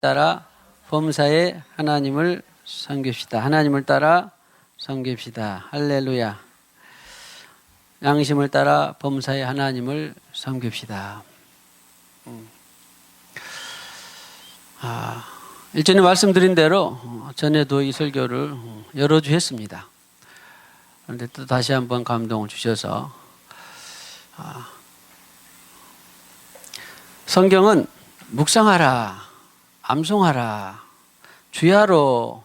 따라 범사에 하나님을 섬깁시다. 하나님을 따라 섬깁시다. 할렐루야. 양심을 따라 범사에 하나님을 섬깁시다. 일전에 말씀드린 대로 전에도 이 설교를 여러 주 했습니다. 그런데 또 다시 한번 감동을 주셔서 성경은 묵상하라, 암송하라, 주야로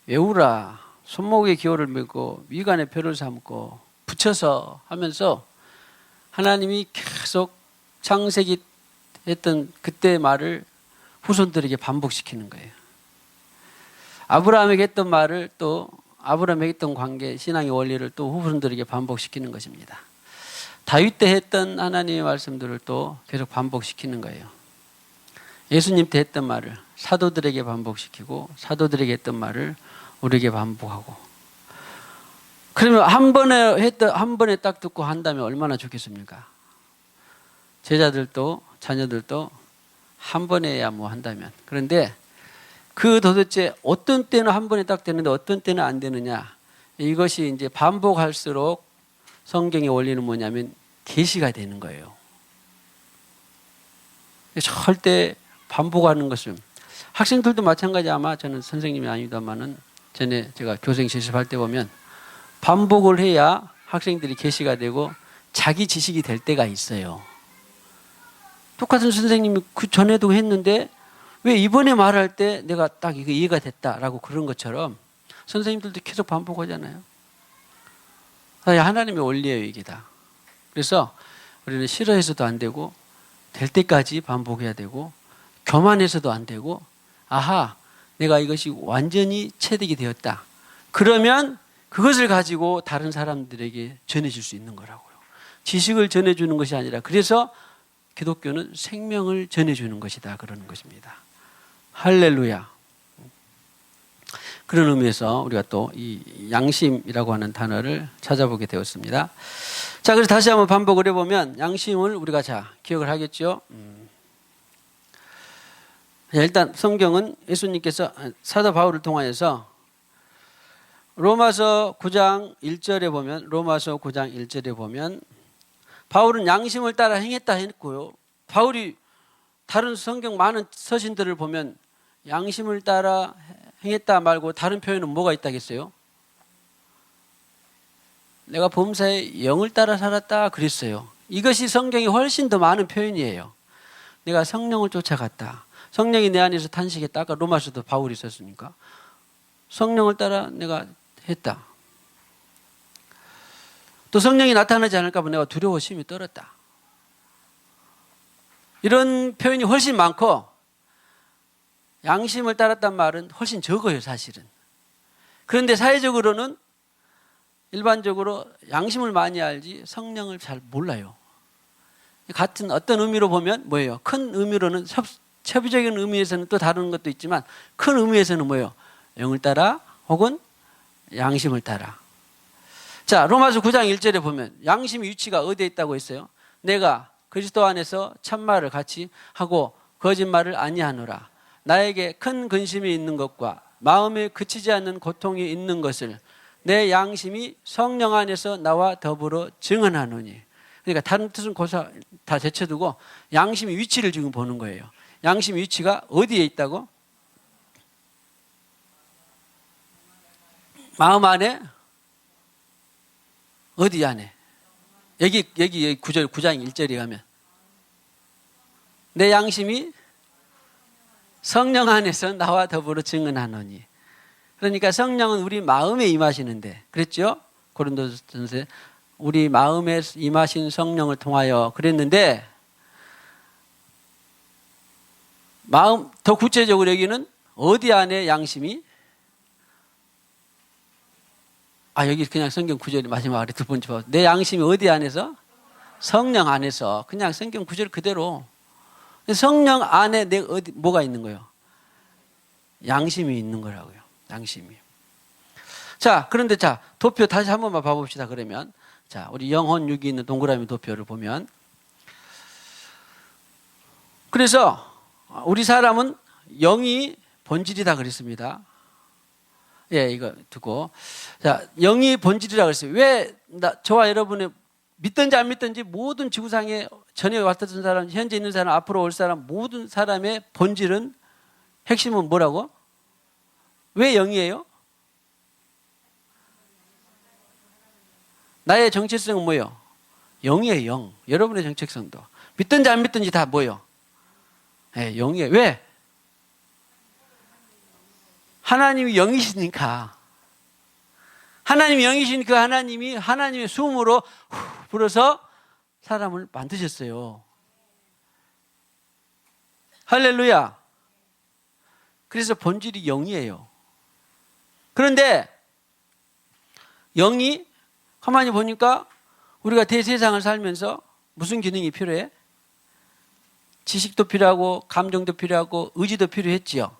외우라, 손목에 기호를 메고 미간에 표를 삼고 붙여서 하면서 하나님이 계속 창세기 했던 그때의 말을 후손들에게 반복시키는 거예요. 아브라함에게 했던 말을 또 아브라함에게 했던 관계, 신앙의 원리를 또 후손들에게 반복시키는 것입니다. 다윗 때 했던 하나님의 말씀들을 또 계속 반복시키는 거예요. 예수님 때 했던 말을 사도들에게 반복시키고 사도들에게 했던 말을 우리에게 반복하고. 그러면 한 번에 딱 듣고 한다면 얼마나 좋겠습니까? 제자들도 자녀들도 한 번에 해야 뭐 한다면. 그런데 그 도대체 어떤 때는 한 번에 딱 되는데 어떤 때는 안 되느냐. 이것이 이제 반복할수록 성경의 원리는 뭐냐면 계시가 되는 거예요. 절대 반복하는 것은 학생들도 마찬가지. 아마 저는 선생님이 아니다마는 전에 제가 교생 실습할 때 보면 반복을 해야 학생들이 계시가 되고 자기 지식이 될 때가 있어요. 똑같은 선생님이 그 전에도 했는데 왜 이번에 말할 때 내가 딱 이거 이해가 됐다라고 그런 것처럼 선생님들도 계속 반복하잖아요. 하나님의 원리예요, 이게 다. 그래서 우리는 싫어해서도 안 되고 될 때까지 반복해야 되고 교만해서도 안 되고 아하, 내가 이것이 완전히 체득이 되었다. 그러면 그것을 가지고 다른 사람들에게 전해줄 수 있는 거라고요. 지식을 전해주는 것이 아니라 그래서 기독교는 생명을 전해주는 것이다 그러는 것입니다. 할렐루야. 그런 의미에서 우리가 또 이 양심이라고 하는 단어를 찾아보게 되었습니다. 자, 그래서 다시 한번 반복을 해보면 양심을 우리가 기억을 하겠죠. 일단 성경은 예수님께서 사도 바울을 통하여서 로마서 9장 1절에 보면 바울은 양심을 따라 행했다 했고요. 바울이 다른 성경 많은 서신들을 보면 양심을 따라 행했다 말고 다른 표현은 뭐가 있다겠어요? 내가 범사에 영을 따라 살았다 그랬어요. 이것이 성경이 훨씬 더 많은 표현이에요. 내가 성령을 쫓아갔다. 성령이 내 안에서 탄식했다. 아까 로마서도 바울이 썼으니까. 성령을 따라 내가 했다. 또 성령이 나타나지 않을까 봐 내가 두려워 심히 떨었다. 이런 표현이 훨씬 많고 양심을 따랐단 말은 훨씬 적어요, 사실은. 그런데 사회적으로는 일반적으로 양심을 많이 알지 성령을 잘 몰라요. 같은 어떤 의미로 보면 뭐예요? 큰 의미로는 세부적인 의미에서는 또 다른 것도 있지만 큰 의미에서는 뭐예요? 영을 따라 혹은 양심을 따라. 자, 로마서 9장 1절에 보면 양심의 위치가 어디에 있다고 했어요? 내가 그리스도 안에서 참말을 같이 하고 거짓말을 아니하노라. 나에게 큰 근심이 있는 것과 마음에 그치지 않는 고통이 있는 것을 내 양심이 성령 안에서 나와 더불어 증언하노니. 그러니까 다른 뜻은 고사 다 제쳐두고 양심의 위치를 지금 보는 거예요. 양심의 위치가 어디에 있다고? 마음 안에? 어디 안에? 여기 9장 1절에 가면 내 양심이 성령 안에서 나와 더불어 증언하노니. 그러니까 성령은 우리 마음에 임하시는데 그랬죠? 고린도전서에 우리 마음에 임하신 성령을 통하여 그랬는데 마음 더 구체적으로 여기는 어디 안에 양심이? 여기 그냥 성경 구절이 마지막에 두 번째 봐. 내 양심이 어디 안에서? 성령 안에서. 그냥 성경 구절 그대로. 성령 안에 내 뭐가 있는 거예요? 양심이 있는 거라고요. 양심이. 자, 그런데 도표 다시 한 번만 봐봅시다. 그러면 우리 영혼 6이 있는 동그라미 도표를 보면 그래서 우리 사람은 영이 본질이다 그랬습니다. 예, 이거 두고. 자, 영이 본질이라 그랬어요. 왜 저와 여러분의 믿든지 안 믿든지 모든 지구상에 전에 왔던 사람, 현재 있는 사람, 앞으로 올 사람, 모든 사람의 본질은, 핵심은 뭐라고? 왜 영이에요? 나의 정체성은 뭐예요? 영이에요, 영. 여러분의 정체성도. 믿든지 안 믿든지 다 뭐예요? 네, 영이에요. 왜? 하나님이 영이시니까. 하나님이 영이신 그 하나님이 하나님의 숨으로 불어서 사람을 만드셨어요. 할렐루야. 그래서 본질이 영이에요. 그런데 영이 가만히 보니까 우리가 대세상을 살면서 무슨 기능이 필요해? 지식도 필요하고 감정도 필요하고 의지도 필요했지요.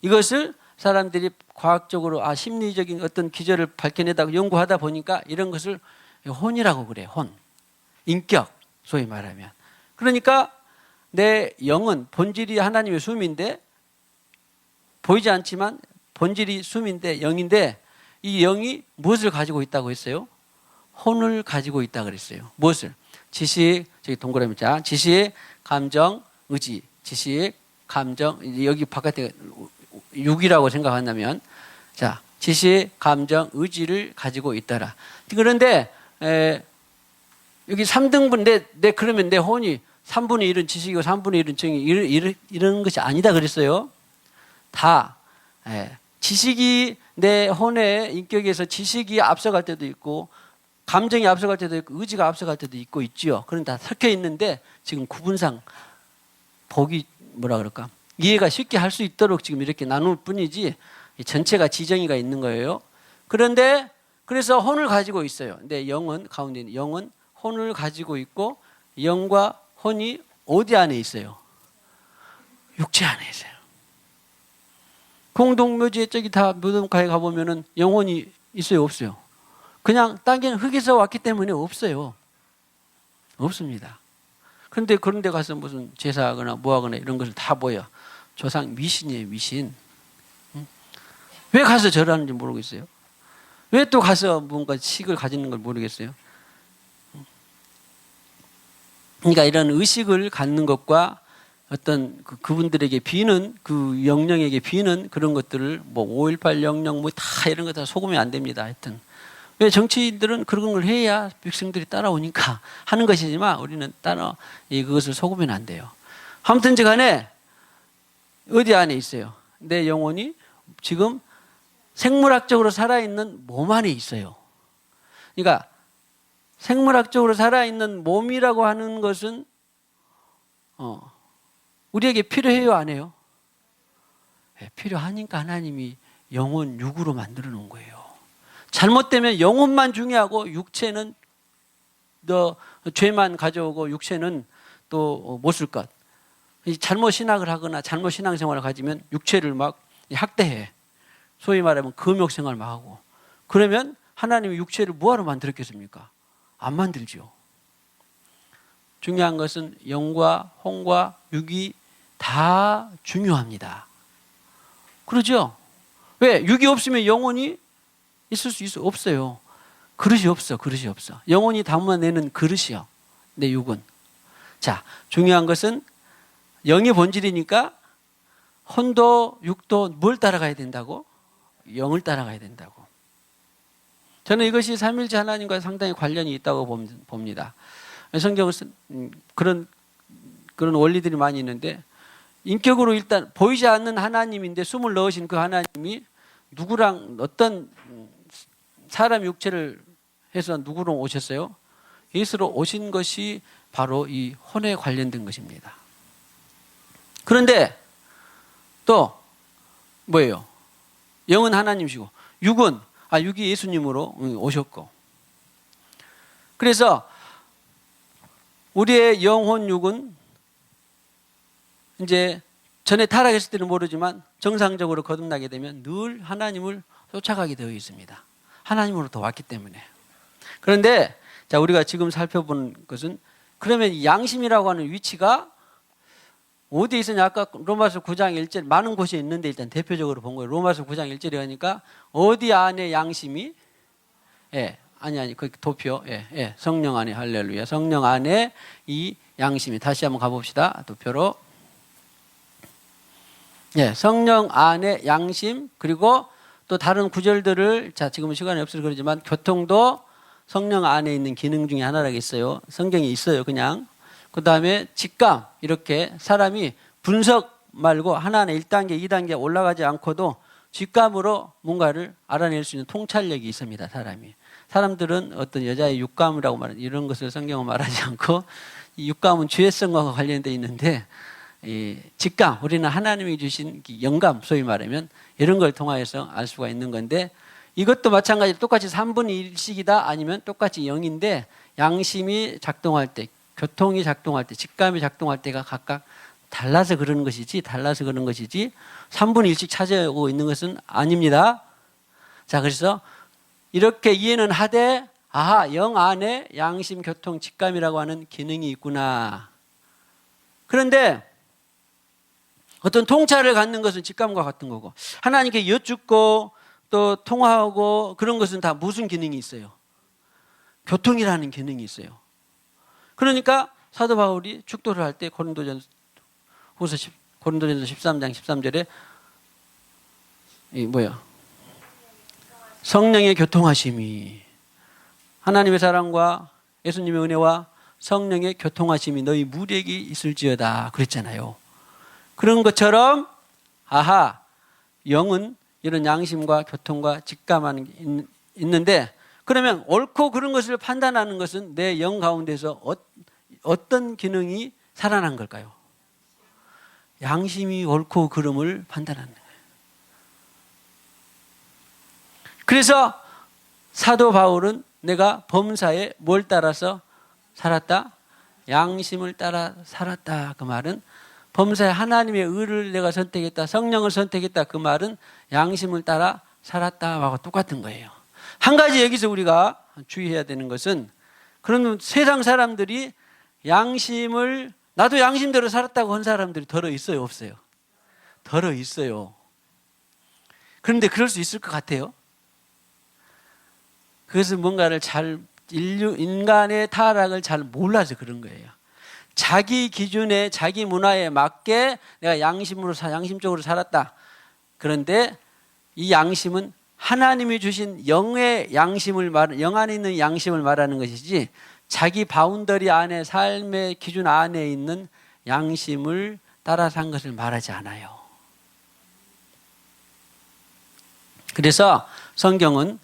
이것을 사람들이 과학적으로 심리적인 어떤 기저를 밝혀내다 연구하다 보니까 이런 것을 혼이라고 그래. 혼. 인격, 소위 말하면. 그러니까 내 영은 본질이 하나님의 숨인데, 보이지 않지만 본질이 숨인데, 영인데, 이 영이 무엇을 가지고 있다고 했어요? 혼을 가지고 있다고 그랬어요. 무엇을? 지식, 저기 동그라미 자, 지식, 감정, 의지. 지식, 감정, 여기 바깥에 6이라고 생각한다면, 자, 지식, 감정, 의지를 가지고 있더라. 그런데 여기 3등분, 그러면 내 혼이 3분의 1은 지식이고 3분의 1은 정이 이런 것이 아니다 그랬어요. 다 지식이 내 혼의 인격에서 지식이 앞서갈 때도 있고 감정이 앞서갈 때도 있고 의지가 앞서갈 때도 있고 있지요. 그런 다 섞여 있는데 지금 구분상 보기 뭐라 그럴까? 이해가 쉽게 할 수 있도록 지금 이렇게 나눌 뿐이지 전체가 지정의가 있는 거예요. 그런데 그래서 혼을 가지고 있어요. 근데 영은 가운데 있는 영은 혼을 가지고 있고 영과 혼이 어디 안에 있어요? 육체 안에 있어요. 공동묘지에 저기 다 무덤가에 가보면은 영혼이 있어요, 없어요? 그냥 땅에 흙에서 왔기 때문에 없어요. 없습니다. 그런데 그런 데 가서 무슨 제사하거나 뭐하거나 이런 것을 다 보여. 조상 미신이에요, 미신. 왜 가서 절하는지 모르겠어요. 왜 또 가서 뭔가 식을 가지는 걸 모르겠어요. 그러니까 이런 의식을 갖는 것과 어떤 그분들에게 비는 그 영령에게 비는 그런 것들을 뭐 5.18 영령 뭐 다 이런 거 다 속으면 안 됩니다. 하여튼 왜 정치인들은 그런 걸 해야 백성들이 따라오니까 하는 것이지만 우리는 그것을 속으면 안 돼요. 아무튼간에 어디 안에 있어요? 내 영혼이 지금 생물학적으로 살아있는 몸 안에 있어요. 그러니까 생물학적으로 살아있는 몸이라고 하는 것은 우리에게 필요해요, 안 해요? 네, 필요하니까 하나님이 영혼 육으로 만들어 놓은 거예요. 잘못되면 영혼만 중요하고 육체는 죄만 가져오고 육체는 또 못 쓸 것. 잘못 신학을 하거나 잘못 신앙생활을 가지면 육체를 막 학대해. 소위 말하면 금욕생활 막 하고. 그러면 하나님이 육체를 뭐하러 만들었겠습니까? 안 만들죠. 중요한 것은 영과 혼과 육이 다 중요합니다. 그러죠? 왜? 육이 없으면 영혼이 있을 수 없어요. 그릇이 없어. 영혼이 담아내는 그릇이요. 내 육은. 자, 중요한 것은 영의 본질이니까 혼도 육도 뭘 따라가야 된다고? 영을 따라가야 된다고. 저는 이것이 삼일째 하나님과 상당히 관련이 있다고 봅니다. 성경은 그런 원리들이 많이 있는데 인격으로 일단 보이지 않는 하나님인데 숨을 넣으신 그 하나님이 누구랑 어떤 사람 육체를 해서 누구로 오셨어요? 예수로 오신 것이 바로 이 혼에 관련된 것입니다. 그런데 또 뭐예요? 영은 하나님이시고 육이 예수님으로 오셨고 그래서 우리의 영혼 육은 이제 전에 타락했을 때는 모르지만 정상적으로 거듭나게 되면 늘 하나님을 쫓아가게 되어 있습니다. 하나님으로부터 왔기 때문에. 그런데 자 우리가 지금 살펴본 것은 그러면 양심이라고 하는 위치가 어디에 있으냐? 아까 로마서 9장 1절 많은 곳에 있는데 일단 대표적으로 본 거예요. 로마서 9장 1절에 하니까 어디 안에 양심이 아니 그 도표 성령 안에 할렐루야 성령 안에 이 양심이 다시 한번 가봅시다. 도표로 성령 안에 양심 그리고 또 다른 구절들을 자 지금은 시간이 없어서 그러지만 교통도 성령 안에 있는 기능 중에 하나라고 있어요. 성경에 있어요. 그냥 그 다음에 직감 이렇게 사람이 분석 말고 하나는 1단계 2단계 올라가지 않고도 직감으로 뭔가를 알아낼 수 있는 통찰력이 있습니다. 사람들은 어떤 여자의 육감이라고 말하는 이런 것을 성경은 말하지 않고 이 육감은 죄성과 관련되어 있는데 이 직감 우리는 하나님이 주신 영감 소위 말하면 이런 걸 통하여서 알 수가 있는 건데 이것도 마찬가지로 똑같이 3분의 1씩이다 아니면 똑같이 0인데 양심이 작동할 때 교통이 작동할 때 직감이 작동할 때가 각각 달라서 그런 것이지 3분의 1씩 차지하고 있는 것은 아닙니다. 자 그래서 이렇게 이해는 하되 영 안에 양심 교통 직감이라고 하는 기능이 있구나. 그런데 어떤 통찰을 갖는 것은 직감과 같은 거고 하나님께 여쭙고 또 통화하고 그런 것은 다 무슨 기능이 있어요? 교통이라는 기능이 있어요. 그러니까 사도 바울이 축도를 할 때 고린도전서 13장 13절에 성령의 교통하심이 하나님의 사랑과 예수님의 은혜와 성령의 교통하심이 너희 무리에게 있을지어다 그랬잖아요. 그런 것처럼 영은 이런 양심과 교통과 직감하는 게 있는데 그러면 옳고 그런 것을 판단하는 것은 내 영 가운데서 어떤 기능이 살아난 걸까요? 양심이 옳고 그름을 판단하는 거예요. 그래서 사도 바울은 내가 범사에 뭘 따라서 살았다? 양심을 따라 살았다. 그 말은 범사에 하나님의 의를 내가 선택했다. 성령을 선택했다. 그 말은 양심을 따라 살았다 하고 똑같은 거예요. 한 가지 여기서 우리가 주의해야 되는 것은 그러면 세상 사람들이 양심을 나도 양심대로 살았다고 한 사람들이 덜어 있어요? 없어요? 덜어 있어요. 그런데 그럴 수 있을 것 같아요. 그것은 뭔가를 인간의 타락을 잘 몰라서 그런 거예요. 자기 기준에 자기 문화에 맞게 내가 양심적으로 살았다. 그런데 이 양심은 하나님이 주신 영의 양심을 영 안에 있는 양심을 말하는 것이지 자기 바운더리 안에 삶의 기준 안에 있는 양심을 따라 산 것을 말하지 않아요. 그래서 성경은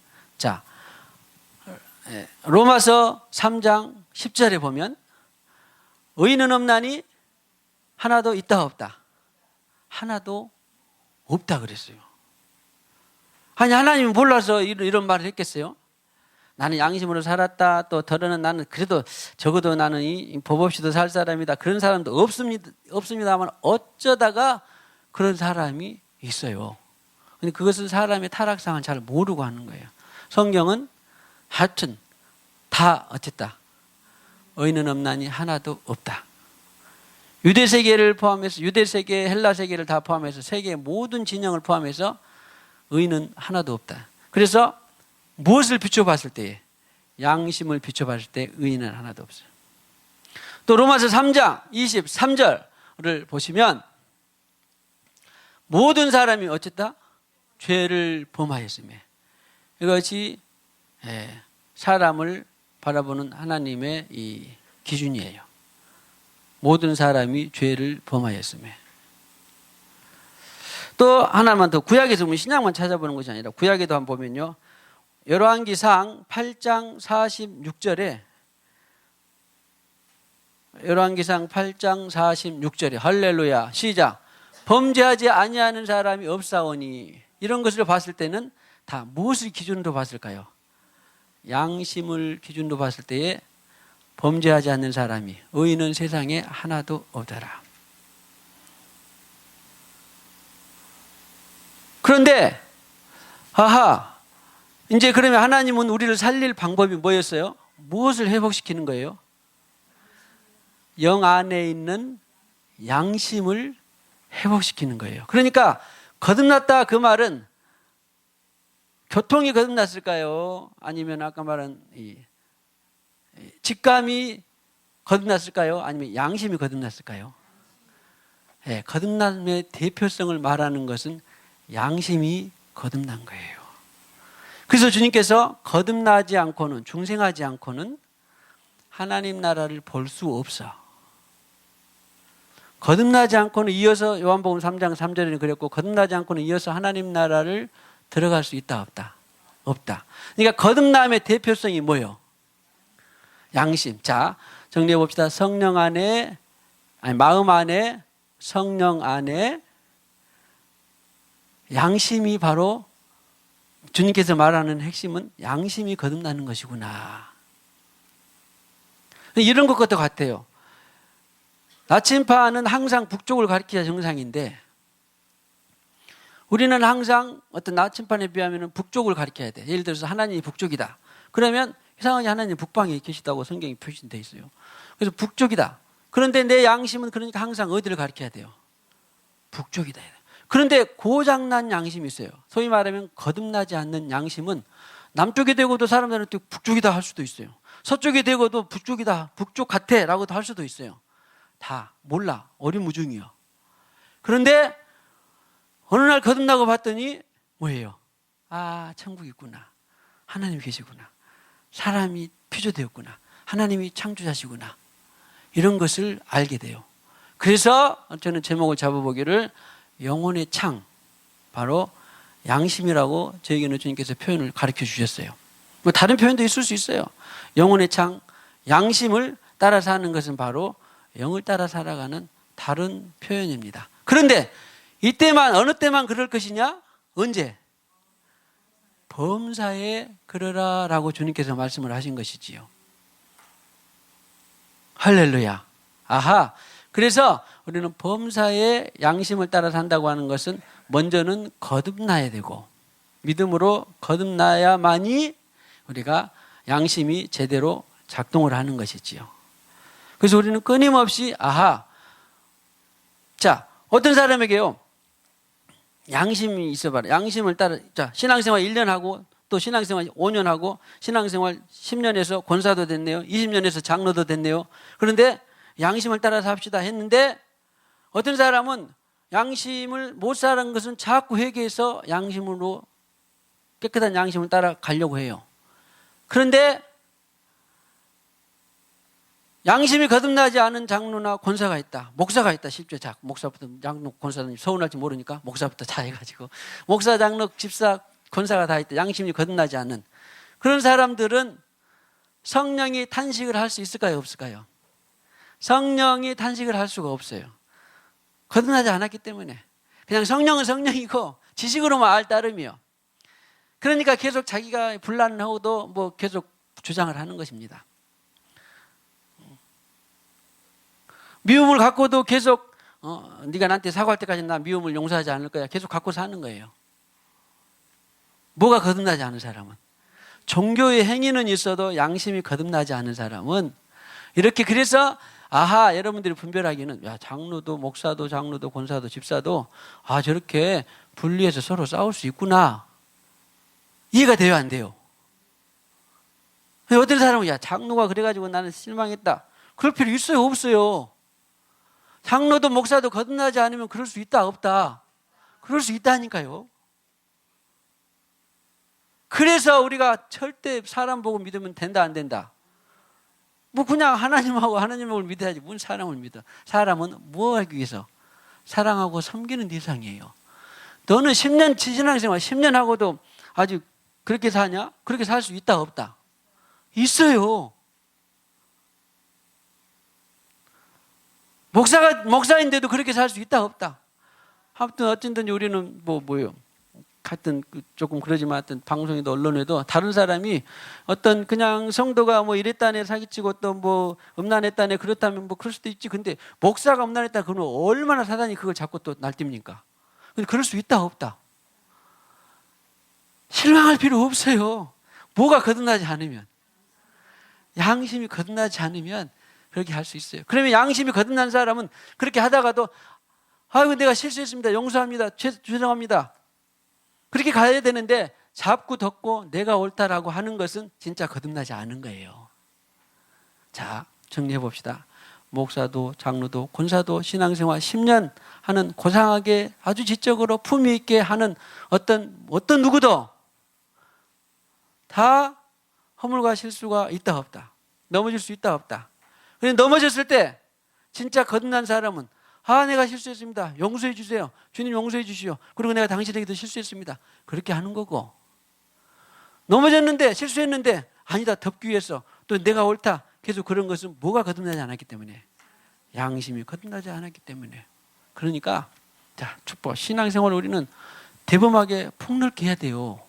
로마서 3장 10절에 보면 의인은 없나니 하나도 있다 없다. 하나도 없다 그랬어요. 아니 하나님이 몰라서 이런 말을 했겠어요? 나는 양심으로 살았다. 또 더러는 나는 그래도 적어도 나는 법 없이도 살 사람이다. 그런 사람도 없습니다만 어쩌다가 그런 사람이 있어요. 근데 그것은 사람의 타락상을 잘 모르고 하는 거예요. 성경은 하여튼 다 어쨌다. 의인은 없나니 하나도 없다. 유대 세계를 포함해서 유대 세계, 헬라 세계를 다 포함해서 세계의 모든 진영을 포함해서 의인은 하나도 없다. 그래서 무엇을 비춰봤을 때 양심을 비춰봤을 때 의인은 하나도 없어요. 또 로마서 3장 23절을 보시면 모든 사람이 어쨌다? 죄를 범하였으며 이것이 사람을 바라보는 하나님의 이 기준이에요. 모든 사람이 죄를 범하였으며 또 하나만 더 구약에서 보면 신약만 찾아보는 것이 아니라 구약에도 한번 보면요. 열왕기상 8장 46절에 열왕기상 8장 46절에 할렐루야 시작 범죄하지 아니하는 사람이 없사오니 이런 것을 봤을 때는 다 무엇을 기준으로 봤을까요? 양심을 기준으로 봤을 때에 범죄하지 않는 사람이 의인은 세상에 하나도 없더라. 그런데 이제 그러면 하나님은 우리를 살릴 방법이 뭐였어요? 무엇을 회복시키는 거예요? 영 안에 있는 양심을 회복시키는 거예요. 그러니까 거듭났다 그 말은 교통이 거듭났을까요? 아니면 아까 말한 이 직감이 거듭났을까요? 아니면 양심이 거듭났을까요? 네, 거듭남의 대표성을 말하는 것은 양심이 거듭난 거예요. 그래서 주님께서 거듭나지 않고는, 중생하지 않고는 하나님 나라를 볼 수 없어. 거듭나지 않고는 이어서 요한복음 3장 3절에는 그랬고, 거듭나지 않고는 이어서 하나님 나라를 들어갈 수 있다 없다? 없다. 그러니까 거듭남의 대표성이 뭐예요? 양심. 자, 정리해 봅시다. 성령 안에, 마음 안에, 성령 안에 양심이 바로 주님께서 말하는 핵심은 양심이 거듭나는 것이구나. 이런 것과도 같아요. 나침반은 항상 북쪽을 가리켜야 정상인데 우리는 항상 어떤 나침반에 비하면 북쪽을 가리켜야 돼. 예를 들어서 하나님이 북쪽이다. 그러면 이상하게 하나님 북방에 계시다고 성경이 표시되어 있어요. 그래서 북쪽이다. 그런데 내 양심은 그러니까 항상 어디를 가리켜야 돼요? 북쪽이다. 그런데 고장난 양심이 있어요. 소위 말하면 거듭나지 않는 양심은 남쪽이 되고도 사람들은 또 북쪽이다 할 수도 있어요. 서쪽이 되고도 북쪽이다, 북쪽 같아 라고도 할 수도 있어요. 다 몰라. 어리무중이요. 그런데 어느 날 거듭나고 봤더니 뭐예요? 아, 천국이 있구나. 하나님이 계시구나. 사람이 피조되었구나. 하나님이 창조자시구나. 이런 것을 알게 돼요. 그래서 저는 제목을 잡아보기를 영혼의 창, 바로 양심이라고 저에게는 주님께서 표현을 가르쳐 주셨어요. 뭐 다른 표현도 있을 수 있어요. 영혼의 창, 양심을 따라 사는 것은 바로 영을 따라 살아가는 다른 표현입니다. 그런데 이때만, 어느 때만 그럴 것이냐? 언제? 범사에 그러라 라고 주님께서 말씀을 하신 것이지요. 할렐루야. 아하. 그래서 우리는 범사에 양심을 따라 산다고 하는 것은 먼저는 거듭나야 되고 믿음으로 거듭나야만이 우리가 양심이 제대로 작동을 하는 것이지요. 그래서 우리는 끊임없이 아하. 자, 어떤 사람에게요. 양심이 있어봐라. 양심을 따라, 자, 신앙생활 1년 하고 또 신앙생활 5년 하고 신앙생활 10년에서 권사도 됐네요. 20년에서 장로도 됐네요. 그런데 양심을 따라서 합시다 했는데 어떤 사람은 양심을 못 사는 것은 자꾸 회개해서 양심으로 깨끗한 양심을 따라가려고 해요. 그런데 양심이 거듭나지 않은 장로나 권사가 있다. 목사가 있다. 실제 목사부터 장로, 권사님 서운할지 모르니까 목사부터 다 해가지고 목사, 장로, 집사, 권사가 다 있다. 양심이 거듭나지 않는 그런 사람들은 성령이 탄식을 할 수 있을까요? 없을까요? 성령이 탄식을 할 수가 없어요. 거듭나지 않았기 때문에. 그냥 성령은 성령이고 지식으로만 알 따름이요. 그러니까 계속 자기가 불난하고도 뭐 계속 주장을 하는 것입니다. 미움을 갖고도 계속 네가 나한테 사과할 때까지 나 미움을 용서하지 않을 거야. 계속 갖고 사는 거예요. 뭐가 거듭나지 않은 사람은? 종교의 행위는 있어도 양심이 거듭나지 않은 사람은 이렇게 그래서 아하 여러분들이 분별하기는 야 장로도 목사도 장로도 권사도 집사도 아 저렇게 분리해서 서로 싸울 수 있구나. 이해가 돼요 안 돼요? 어떤 사람은 야 장로가 그래가지고 나는 실망했다. 그럴 필요 있어요 없어요? 장로도 목사도 거듭나지 않으면 그럴 수 있다 없다? 그럴 수 있다니까요. 그래서 우리가 절대 사람 보고 믿으면 된다 안 된다? 뭐 그냥 하나님하고 하나님을 믿어야지 무슨 사람을 믿어. 사람은 뭐 하기 위해서? 사랑하고 섬기는 대상이에요. 너는 10년 신앙생활 10년 하고도 아직 그렇게 사냐? 그렇게 살 수 있다 없다? 있어요. 목사인데도 그렇게 살 수 있다 없다? 아무튼 어쨌든 우리는 뭐요? 하여튼 조금 그러지만 하여튼 방송에도 언론에도 다른 사람이 어떤 그냥 성도가 뭐 이랬다네 사기치고 또 뭐 음란했다네 그렇다면 뭐 그럴 수도 있지. 근데 목사가 음란했다 그러면 얼마나 사단이 그걸 자꾸 또 날뛰니까. 근데 그럴 수 있다 없다? 실망할 필요 없어요. 뭐가 거듭나지 않으면, 양심이 거듭나지 않으면 그렇게 할 수 있어요. 그러면 양심이 거듭난 사람은 그렇게 하다가도 아이고 내가 실수했습니다. 용서합니다. 죄송합니다. 그렇게 가야 되는데 잡고 덮고 내가 옳다라고 하는 것은 진짜 거듭나지 않은 거예요. 자, 정리해 봅시다. 목사도 장로도 권사도 신앙생활 10년 하는 고상하게 아주 지적으로 품위 있게 하는 어떤 누구도 다 허물과 실수가 있다 없다. 넘어질 수 있다 없다. 그런데 넘어졌을 때 진짜 거듭난 사람은 내가 실수했습니다. 용서해 주세요. 주님 용서해 주시오. 그리고 내가 당신에게도 실수했습니다. 그렇게 하는 거고, 넘어졌는데 실수했는데 아니다 덮기 위해서 또 내가 옳다 계속 그런 것은 뭐가 거듭나지 않았기 때문에, 양심이 거듭나지 않았기 때문에. 그러니까 자, 축복 신앙생활을 우리는 대범하게 폭넓게 해야 돼요.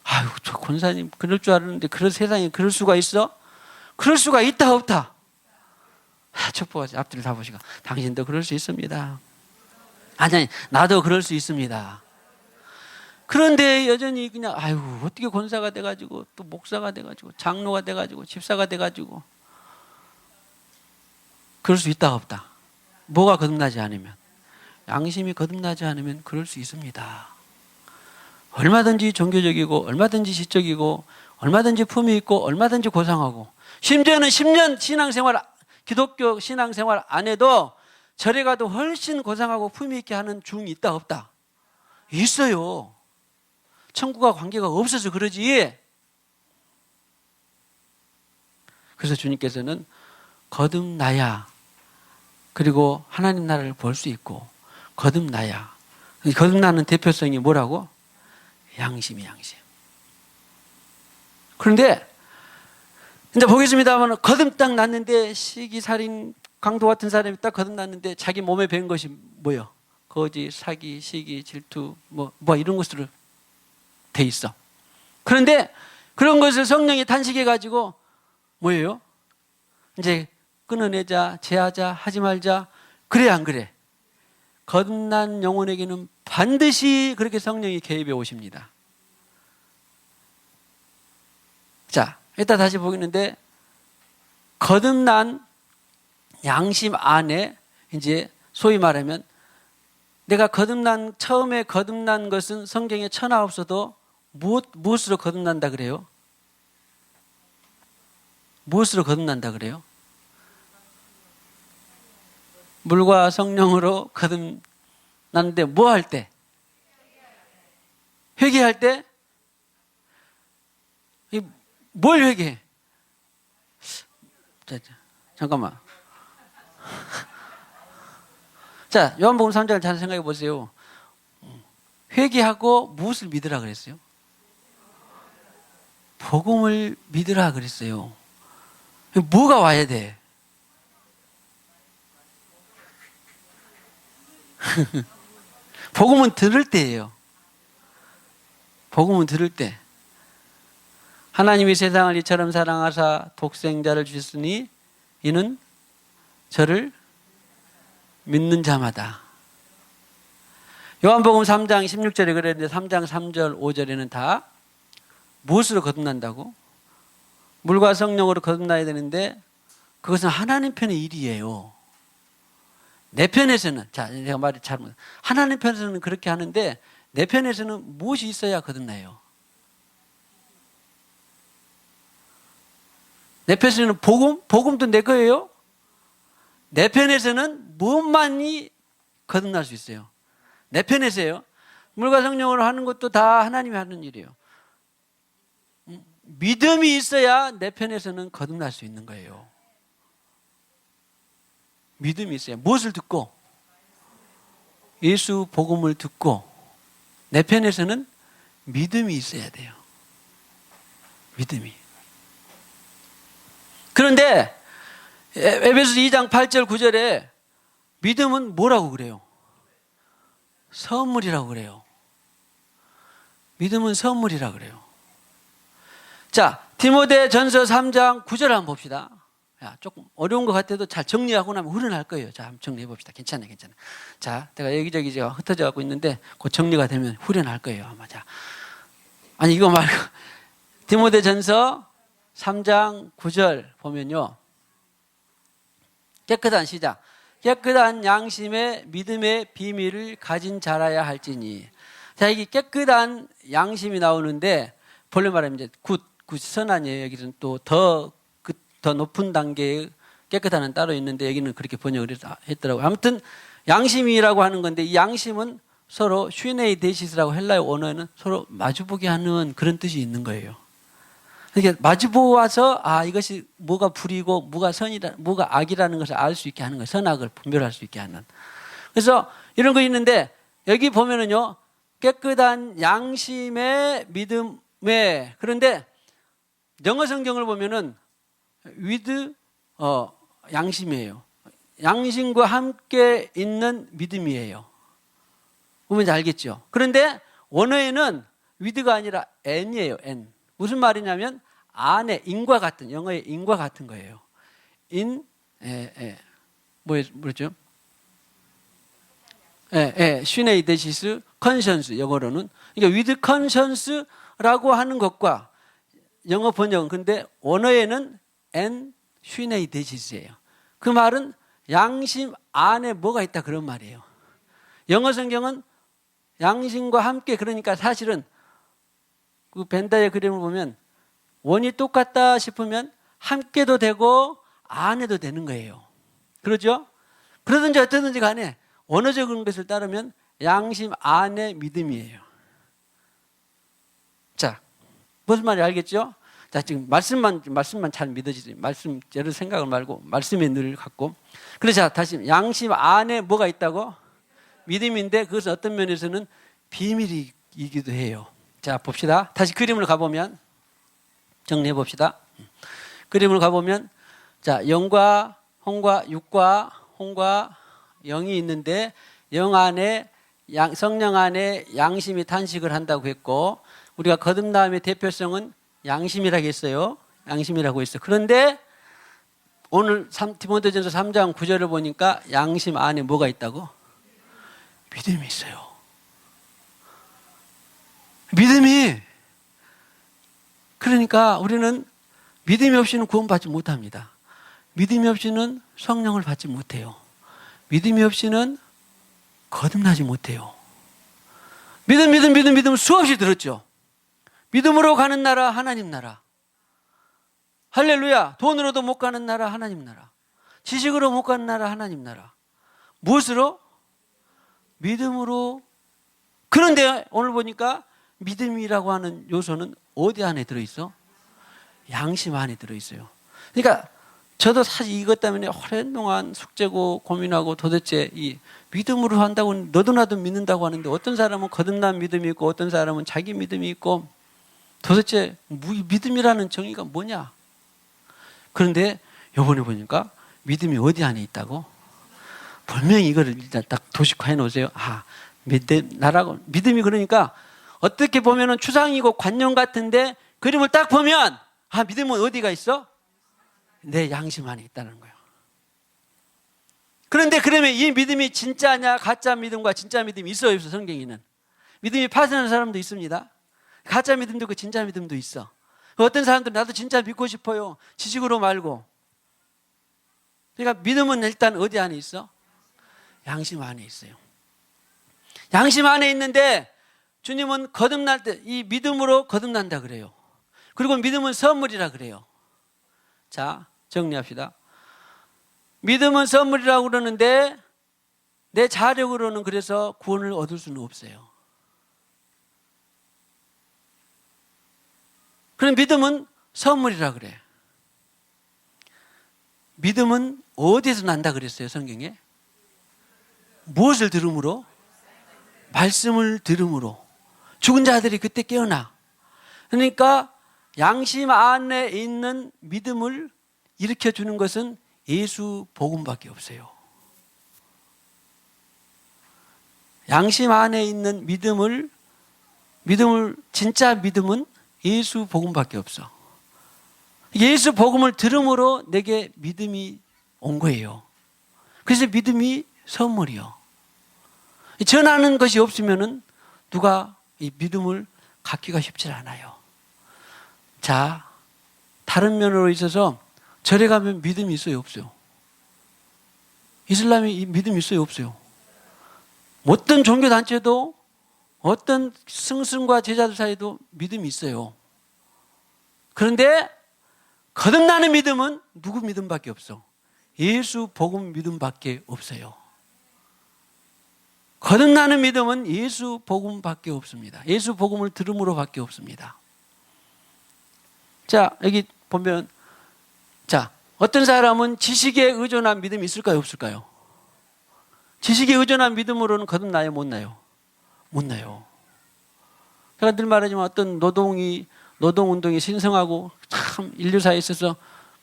아유, 저 권사님 그럴 줄 알았는데 그런 세상에 그럴 수가 있어? 그럴 수가 있다 없다? 축복하지. 앞뒤를 다 보시고 당신도 그럴 수 있습니다. 아니 나도 그럴 수 있습니다. 그런데 여전히 그냥 어떻게 권사가 돼가지고 또 목사가 돼가지고 장로가 돼가지고 집사가 돼가지고 그럴 수 있다 없다? 뭐가 거듭나지 않으면, 양심이 거듭나지 않으면 그럴 수 있습니다. 얼마든지 종교적이고 얼마든지 지적이고 얼마든지 품위 있고 얼마든지 고상하고, 심지어는 10년 신앙생활, 기독교 신앙생활 안 해도 절에 가도 훨씬 고상하고 품위 있게 하는 중이 있다 없다? 있어요. 천국과 관계가 없어서 그러지. 그래서 주님께서는 거듭나야 그리고 하나님 나라를 볼 수 있고, 거듭나야. 거듭나는 대표성이 뭐라고? 양심이 양심. 그런데 이제 보겠습니다만, 거듭 났는데 시기살인 강도 같은 사람이 딱 거듭났는데 자기 몸에 밴 것이 뭐예요? 거짓, 사기, 시기, 질투 뭐 이런 것으로 돼 있어. 그런데 그런 것을 성령이 탄식해 가지고 뭐예요? 이제 끊어내자, 제하자, 하지 말자. 그래 안 그래? 거듭난 영혼에게는 반드시 그렇게 성령이 개입해 오십니다. 자, 이따 다시 보겠는데, 거듭난 양심 안에 이제 소위 말하면 내가 처음에 거듭난 것은 성경에 천하 없어도 무엇으로 거듭난다 그래요? 무엇으로 거듭난다 그래요? 물과 성령으로 거듭났는데 뭐 할 때? 회개할 때? 뭘 회개해? 잠깐만. 자, 요한복음 3장을 잘 생각해 보세요. 회개하고 무엇을 믿으라 그랬어요? 복음을 믿으라 그랬어요. 뭐가 와야 돼? 복음은 들을 때예요. 복음은 들을 때. 하나님이 세상을 이처럼 사랑하사 독생자를 주셨으니 이는 저를 믿는 자마다. 요한복음 3장 16절에 그랬는데 3장 3절 5절에는 다 무엇으로 거듭난다고? 물과 성령으로 거듭나야 되는데 그것은 하나님 편의 일이에요. 내 편에서는, 자, 내가 말이 잘못, 하나님 편에서는 그렇게 하는데 내 편에서는 무엇이 있어야 거듭나요? 내 편에서는 복음도 내 거예요. 내 편에서는 무엇만이 거듭날 수 있어요? 내 편에서요. 물과 성령으로 하는 것도 다 하나님이 하는 일이에요. 믿음이 있어야 내 편에서는 거듭날 수 있는 거예요. 믿음이 있어야. 무엇을 듣고? 예수 복음을 듣고 내 편에서는 믿음이 있어야 돼요. 믿음이. 그런데 에베소서 2장 8절 9절에 믿음은 뭐라고 그래요? 선물이라고 그래요. 믿음은 선물이라고 그래요. 자, 디모데전서 3장 9절 한번 봅시다. 야, 조금 어려운 것 같아도 잘 정리하고 나면 후련할 거예요. 자, 한번 정리해 봅시다. 괜찮아요. 자, 내가 여기저기 제가 흩어져 갖고 있는데 그 정리가 되면 후련할 거예요. 아마. 자, 아니 이거 말고 디모데전서 3장 9절 보면요. 깨끗한 시작. 깨끗한 양심의 믿음의 비밀을 가진 자라야 할지니. 자, 이게 깨끗한 양심이 나오는데 본래 말하면 이제 굿 선한이에요. 여기는 또 더 높은 단계의 깨끗한은 따로 있는데 여기는 그렇게 번역을 했더라고요. 아무튼 양심이라고 하는 건데 이 양심은 서로 슈네이 데시스라고 헬라어 언어에는 서로 마주보게 하는 그런 뜻이 있는 거예요. 이게 마주보아서 이것이 뭐가 불이고 뭐가 악이라는 것을 알 수 있게 하는 거예요. 선악을 분별할 수 있게 하는. 그래서 이런 거 있는데 여기 보면은요, 깨끗한 양심의 믿음에, 그런데 영어 성경을 보면은 with 양심이에요. 양심과 함께 있는 믿음이에요. 보면 알겠죠? 그런데 원어에는 with가 아니라 and이에요. and. 무슨 말이냐면 안에 인과 같은, 영어의 인과 같은 거예요. 뭐였죠? 슈네이 데시스 컨션스, 영어로는. 그러니까 with conscience라고 하는 것과 영어 번역은, 근데 원어에는 and 슈네이 데시스예요. 그 말은 양심 안에 뭐가 있다 그런 말이에요. 영어 성경은 양심과 함께, 그러니까 사실은 그 벤다의 그림을 보면 원이 똑같다 싶으면 함께도 되고 안에도 되는 거예요. 그러죠? 그러든지 어떠든지 간에 원어적인 것을 따르면 양심 안의 믿음이에요. 자, 무슨 말인지 알겠죠? 자, 지금 말씀만 잘 믿어지지. 말씀, 여러 생각을 말고 말씀에 늘 갖고. 그래서 다시 양심 안에 뭐가 있다고? 믿음인데 그것은 어떤 면에서는 비밀이기도 해요. 자, 봅시다. 다시 그림을 가보면, 정리해 봅시다. 그림을 가보면, 자, 영과 홍과 육과 홍과 영이 있는데, 영 안에, 성령 안에 양심이 탄식을 한다고 했고, 우리가 거듭남의 대표성은 양심이라고 했어요. 양심이라고 했어요. 그런데 오늘 디모데전서 3장 9절을 보니까 양심 안에 뭐가 있다고? 믿음이 있어요. 믿음이. 그러니까 우리는 믿음이 없이는 구원받지 못합니다. 믿음이 없이는 성령을 받지 못해요. 믿음이 없이는 거듭나지 못해요. 믿음 수없이 들었죠. 믿음으로 가는 나라 하나님 나라. 할렐루야. 돈으로도 못 가는 나라 하나님 나라. 지식으로 못 가는 나라 하나님 나라. 무엇으로? 믿음으로. 그런데 오늘 보니까 믿음이라고 하는 요소는 어디 안에 들어있어? 양심 안에 들어있어요. 그러니까 저도 사실 이것 때문에 오랜 동안 숙제고 고민하고 도대체 이 믿음으로 한다고 너도 나도 믿는다고 하는데 어떤 사람은 거듭난 믿음이 있고 어떤 사람은 자기 믿음이 있고 도대체 믿음이라는 정의가 뭐냐? 그런데 이번에 보니까 믿음이 어디 안에 있다고? 분명히 이거를 일단 딱 도식화해 놓으세요. 믿음이 그러니까 어떻게 보면은 추상이고 관념 같은데 그림을 딱 보면 믿음은 어디가 있어? 내 양심 안에 있다는 거예요. 그런데 그러면 이 믿음이 진짜냐 가짜 믿음과 진짜 믿음이 있어요 없어? 성경에는 믿음이 파생하는 사람도 있습니다. 가짜 믿음도 있고 진짜 믿음도 있어. 어떤 사람들은 나도 진짜 믿고 싶어요. 지식으로 말고. 그러니까 믿음은 일단 어디 안에 있어? 양심 안에 있어요. 양심 안에 있는데 주님은 거듭날 때 이 믿음으로 거듭난다 그래요. 그리고 믿음은 선물이라 그래요. 자, 정리합시다. 믿음은 선물이라고 그러는데 내 자력으로는 그래서 구원을 얻을 수는 없어요. 그럼 믿음은 선물이라 그래. 믿음은 어디에서 난다 그랬어요, 성경에? 무엇을 들음으로? 말씀을 들음으로. 죽은 자들이 그때 깨어나. 그러니까 양심 안에 있는 믿음을 일으켜주는 것은 예수 복음밖에 없어요. 양심 안에 있는 믿음을 진짜 믿음은 예수 복음밖에 없어. 예수 복음을 들음으로 내게 믿음이 온 거예요. 그래서 믿음이 선물이요. 전하는 것이 없으면은 누가 이 믿음을 갖기가 쉽지 않아요. 자, 다른 면으로 있어서 절에 가면 믿음이 있어요, 없어요? 이슬람이 믿음이 있어요, 없어요? 어떤 종교단체도 어떤 스승과 제자들 사이도 믿음이 있어요. 그런데 거듭나는 믿음은 누구 믿음밖에 없어? 예수 복음 믿음밖에 없어요. 거듭나는 믿음은 예수 복음밖에 없습니다. 예수 복음을 들음으로밖에 없습니다. 자, 여기 보면, 자, 어떤 사람은 지식에 의존한 믿음이 있을까요, 없을까요? 지식에 의존한 믿음으로는 거듭나요, 못 나요? 못 나요. 제가 늘 말하지만 어떤 노동운동이 신성하고 참 인류사에 있어서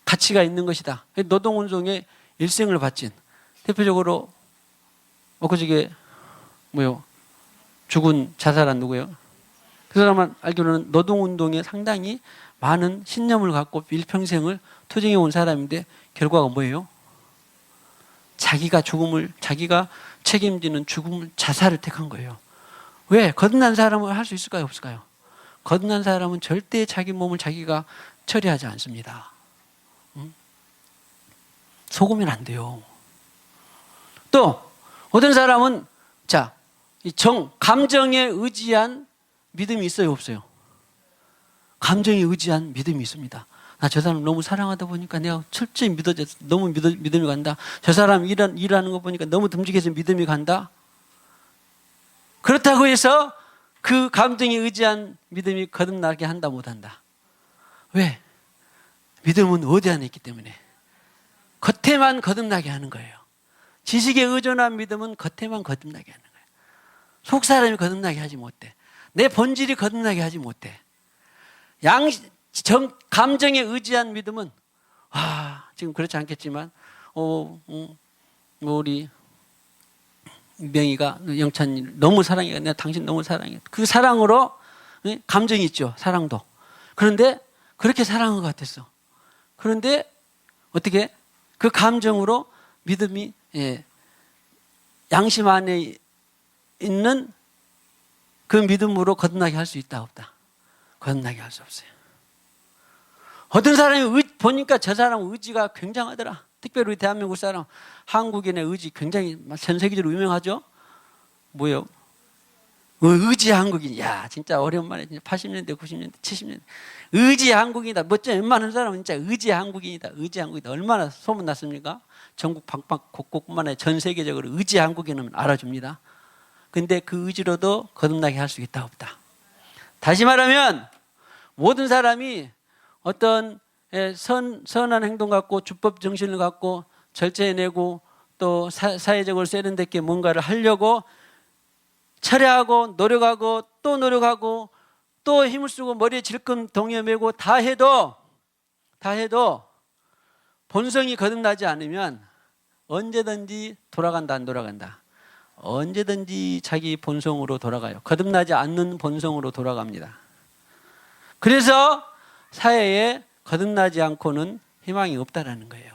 가치가 있는 것이다. 노동운동에 일생을 바친, 대표적으로 엊그저께 죽은 자살한 누구예요? 그 사람은 알기로는 노동운동에 상당히 많은 신념을 갖고 일평생을 투쟁해 온 사람인데 결과가 뭐예요? 자기가 책임지는 죽음을, 자살을 택한 거예요. 왜? 거듭난 사람은 할 수 있을까요, 없을까요? 거듭난 사람은 절대 자기 몸을 자기가 처리하지 않습니다. 속으면 안 돼요. 또 어떤 사람은 감정에 의지한 믿음이 있어요, 없어요? 감정에 의지한 믿음이 있습니다. 나 저 사람 너무 사랑하다 보니까 내가 철저히 믿어졌어. 너무 믿음이 간다. 저 사람 일하는 거 보니까 너무 듬직해서 믿음이 간다. 그렇다고 해서 그 감정에 의지한 믿음이 거듭나게 한다, 못한다? 왜? 믿음은 어디 안에 있기 때문에 겉에만 거듭나게 하는 거예요. 지식에 의존한 믿음은 겉에만 거듭나게 하는 거예요. 속 사람이 거듭나게 하지 못해. 내 본질이 거듭나게 하지 못해. 감정에 의지한 믿음은 지금 그렇지 않겠지만 우리 명희가 영찬이 너무 사랑해. 내가 당신 너무 사랑해. 그 사랑으로 감정이 있죠. 사랑도. 그런데 그렇게 사랑한 것 같았어. 그런데 어떻게 그 감정으로 믿음이 양심 안에 있는 그 믿음으로 거듭나게 할 수 있다, 없다? 거듭나게 할 수 없어요. 어떤 사람이 보니까 저 사람 의지가 굉장하더라. 특별히 우리 대한민국 사람, 한국인의 의지 굉장히 전 세계적으로 유명하죠. 뭐요? 의지 한국인. 야, 진짜 오랜만에 80년대, 90년대, 70년대 의지 한국인이다. 멋져. 웬만한 사람은 진짜 의지 한국인이다. 의지 한국이다. 얼마나 소문났습니까? 전국 방방 곳곳뿐만 아니라 전 세계적으로 의지 한국인은 알아줍니다. 근데 그 의지로도 거듭나게 할 수 있다, 없다? 다시 말하면 모든 사람이 어떤 선한 행동 갖고 주법 정신을 갖고 절제해내고 또 사회적으로 세련되게 뭔가를 하려고 철회하고 노력하고 또 힘을 쓰고 머리에 질끈 동여 매고 다 해도 본성이 거듭나지 않으면 언제든지 돌아간다, 안 돌아간다? 언제든지 자기 본성으로 돌아가요. 거듭나지 않는 본성으로 돌아갑니다. 그래서 사회에 거듭나지 않고는 희망이 없다라는 거예요.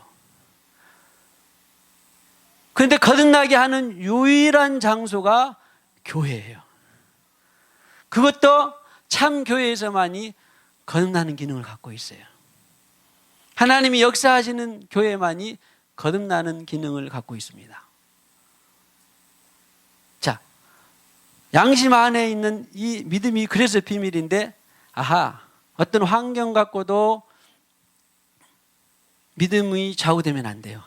그런데 거듭나게 하는 유일한 장소가 교회예요. 그것도 참 교회에서만이 거듭나는 기능을 갖고 있어요. 하나님이 역사하시는 교회만이 거듭나는 기능을 갖고 있습니다. 자, 양심 안에 있는 이 믿음이 그래서 비밀인데, 어떤 환경 갖고도 믿음이 좌우되면 안 돼요.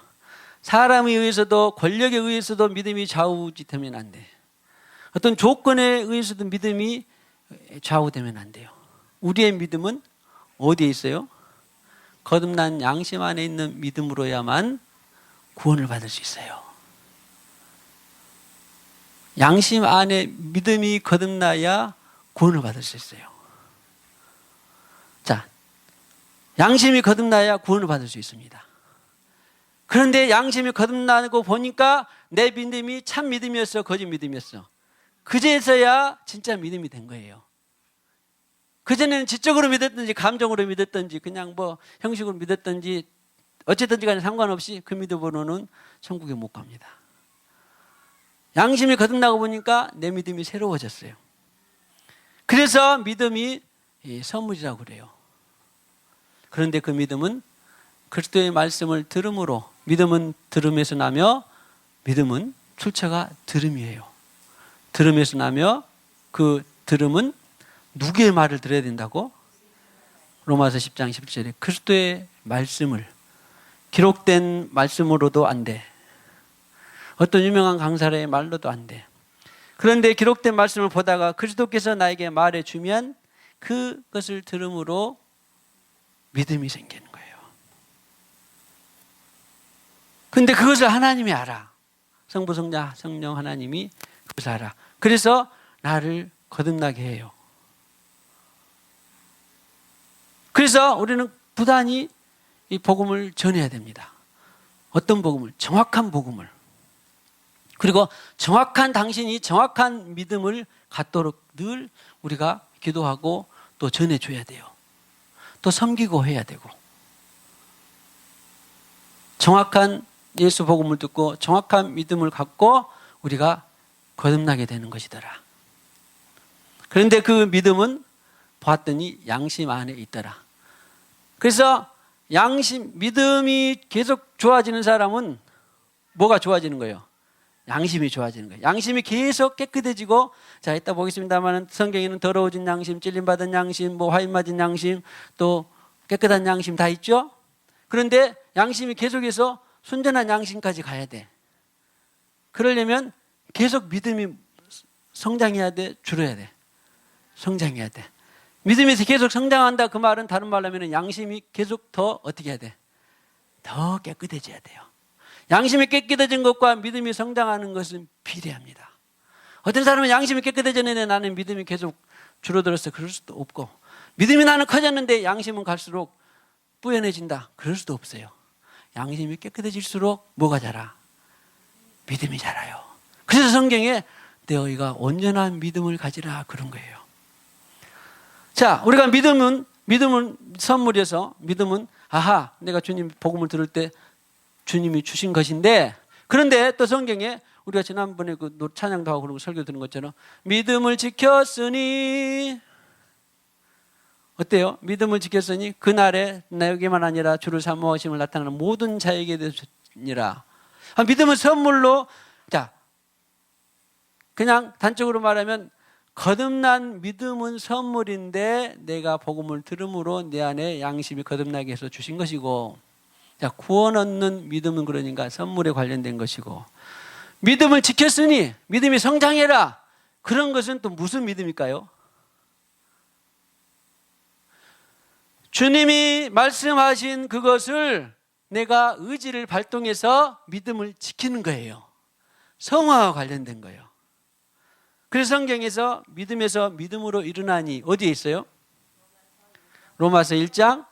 사람에 의해서도, 권력에 의해서도 믿음이 좌우되면 안 돼. 어떤 조건에 의해서도 믿음이 좌우되면 안 돼요. 우리의 믿음은 어디에 있어요? 거듭난 양심 안에 있는 믿음으로야만 구원을 받을 수 있어요. 양심 안에 믿음이 거듭나야 구원을 받을 수 있어요. 자, 양심이 거듭나야 구원을 받을 수 있습니다. 그런데 양심이 거듭나고 보니까 내 믿음이 참 믿음이었어, 거짓 믿음이었어. 그제서야 진짜 믿음이 된 거예요. 그전에는 지적으로 믿었든지 감정으로 믿었든지 그냥 형식으로 믿었든지 어쨌든지 간에 상관없이 그 믿음으로는 천국에 못 갑니다. 양심이 거듭나고 보니까 내 믿음이 새로워졌어요. 그래서 믿음이 선물이라고 그래요. 그런데 그 믿음은 그리스도의 말씀을 들음으로, 믿음은 들음에서 나며 믿음은 출처가 들음이에요. 들음에서 나며 그 들음은 누구의 말을 들어야 된다고? 로마서 10장 11절에 그리스도의 말씀을, 기록된 말씀으로도 안 돼. 어떤 유명한 강사의 말로도 안 돼. 그런데 기록된 말씀을 보다가 그리스도께서 나에게 말해 주면 그것을 들음으로 믿음이 생기는 거예요. 근데 그것을 하나님이 알아. 성부, 성령 하나님이 그것을 알아. 그래서 나를 거듭나게 해요. 그래서 우리는 부단히 이 복음을 전해야 됩니다. 어떤 복음을? 정확한 복음을. 그리고 정확한 당신이 정확한 믿음을 갖도록 늘 우리가 기도하고 또 전해줘야 돼요. 또 섬기고 해야 되고. 정확한 예수 복음을 듣고 정확한 믿음을 갖고 우리가 거듭나게 되는 것이더라. 그런데 그 믿음은 봤더니 양심 안에 있더라. 그래서 믿음이 계속 좋아지는 사람은 뭐가 좋아지는 거예요? 양심이 좋아지는 거예요. 양심이 계속 깨끗해지고, 자, 이따 보겠습니다만 성경에는 더러워진 양심, 찔림받은 양심, 뭐 화인 맞은 양심, 또 깨끗한 양심 다 있죠? 그런데 양심이 계속해서 순전한 양심까지 가야 돼. 그러려면 계속 믿음이 성장해야 돼, 줄어야 돼? 성장해야 돼. 믿음에서 계속 성장한다, 그 말은 다른 말로 하면 양심이 계속 더 어떻게 해야 돼? 더 깨끗해져야 돼요. 양심이 깨끗해진 것과 믿음이 성장하는 것은 비례합니다. 어떤 사람은 양심이 깨끗해졌는데 나는 믿음이 계속 줄어들었어. 그럴 수도 없고, 믿음이 나는 커졌는데 양심은 갈수록 뿌연해진다. 그럴 수도 없어요. 양심이 깨끗해질수록 뭐가 자라? 믿음이 자라요. 그래서 성경에 너희가 온전한 믿음을 가지라 그런 거예요. 자, 우리가 믿음은 선물이어서, 믿음은 아하, 내가 주님 복음을 들을 때 주님이 주신 것인데, 그런데 또 성경에 우리가 지난번에 그 찬양도 하고 그러고 설교 들은 것처럼 믿음을 지켰으니, 어때요? 믿음을 지켰으니 그날에 나에게만 아니라 주를 사모하심을 나타나는 모든 자에게 되니라. 믿음은 선물로, 자, 그냥 단적으로 말하면 거듭난 믿음은 선물인데 내가 복음을 들음으로 내 안에 양심이 거듭나게 해서 주신 것이고, 자, 구원 얻는 믿음은 그러니까 선물에 관련된 것이고, 믿음을 지켰으니 믿음이 성장해라, 그런 것은 또 무슨 믿음일까요? 주님이 말씀하신 그것을 내가 의지를 발동해서 믿음을 지키는 거예요. 성화와 관련된 거예요. 그래서 성경에서 믿음에서 믿음으로 일어나니 어디에 있어요? 로마서 1장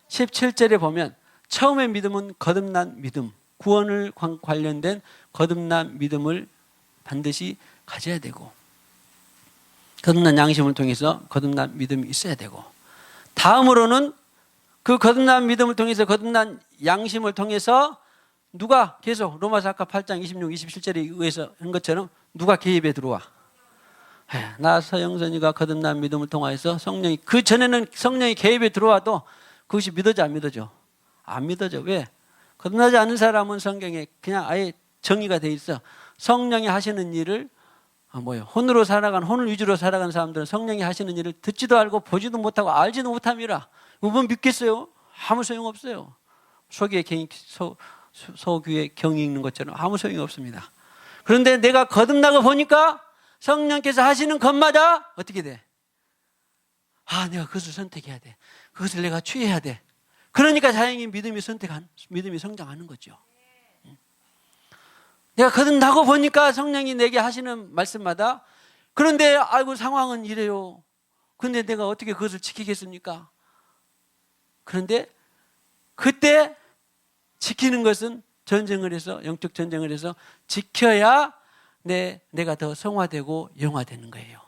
17절에 보면 처음의 믿음은 거듭난 믿음, 구원을 관련된 거듭난 믿음을 반드시 가져야 되고, 거듭난 양심을 통해서 거듭난 믿음이 있어야 되고, 다음으로는 그 거듭난 믿음을 통해서 거듭난 양심을 통해서 누가 계속 로마서 아까 8장 26, 27절에 의해서 한 것처럼 누가 개입에 들어와? 나 서영선이가 거듭난 믿음을 통하여서 성령이, 그 전에는 성령이 개입에 들어와도 그것이 믿어져 안 믿어져? 안 믿어져. 왜? 거듭나지 않은 사람은 성경에 그냥 아예 정의가 돼 있어. 성령이 하시는 일을 혼으로 살아간, 혼을 위주로 살아간 사람들은 성령이 하시는 일을 듣지도 않고 보지도 못하고 알지도 못함이라. 그분 믿겠어요? 아무 소용없어요. 소귀에 경이 읽는 것처럼 아무 소용이 없습니다. 그런데 내가 거듭나고 보니까 성령께서 하시는 것마다 어떻게 돼? 아, 내가 그것을 선택해야 돼. 그것을 내가 취해야 돼. 그러니까 다행히 믿음이 성장하는 거죠. 내가 거듭나고 보니까 성령이 내게 하시는 말씀마다, 그런데 아이고 상황은 이래요. 그런데 내가 어떻게 그것을 지키겠습니까? 그런데 그때 지키는 것은 전쟁을 해서, 영적 전쟁을 해서 지켜야 내가 더 성화되고 영화되는 거예요.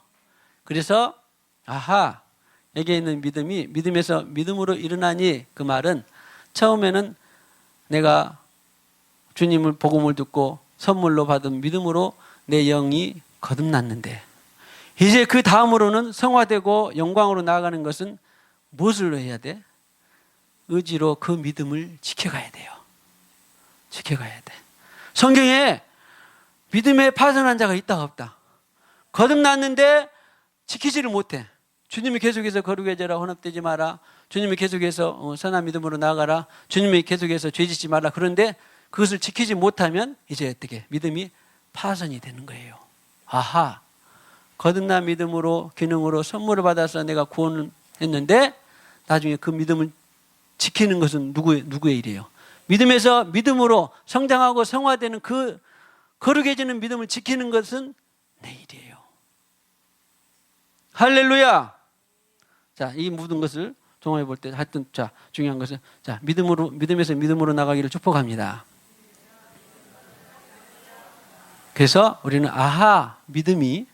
그래서 아하, 여기에 있는 믿음이 믿음에서 믿음으로 일어나니, 그 말은 처음에는 내가 주님을 복음을 듣고 선물로 받은 믿음으로 내 영이 거듭났는데, 이제 그 다음으로는 성화되고 영광으로 나아가는 것은 무엇을 해야 돼? 의지로 그 믿음을 지켜가야 돼요. 지켜가야 돼. 성경에 믿음에 파선한 자가 있다 없다? 거듭났는데 지키지를 못해. 주님이 계속해서 거룩의 죄라 혼합되지 마라. 주님이 계속해서 선한 믿음으로 나아가라. 주님이 계속해서 죄짓지 마라. 그런데 그것을 지키지 못하면 이제 어떻게? 믿음이 파선이 되는 거예요. 아하, 거듭난 믿음으로 기능으로 선물을 받아서 내가 구원을 했는데 나중에 그 믿음을 지키는 것은 누구의 일이에요? 믿음에서 믿음으로 성장하고 성화되는 그 거룩해지는 믿음을 지키는 것은 내 일이에요. 할렐루야. 자, 이 모든 것을 종합해 볼 때 하여튼 자, 중요한 것은 자, 믿음에서 믿음으로 나가기를 축복합니다. 그래서 우리는 아하, 믿음이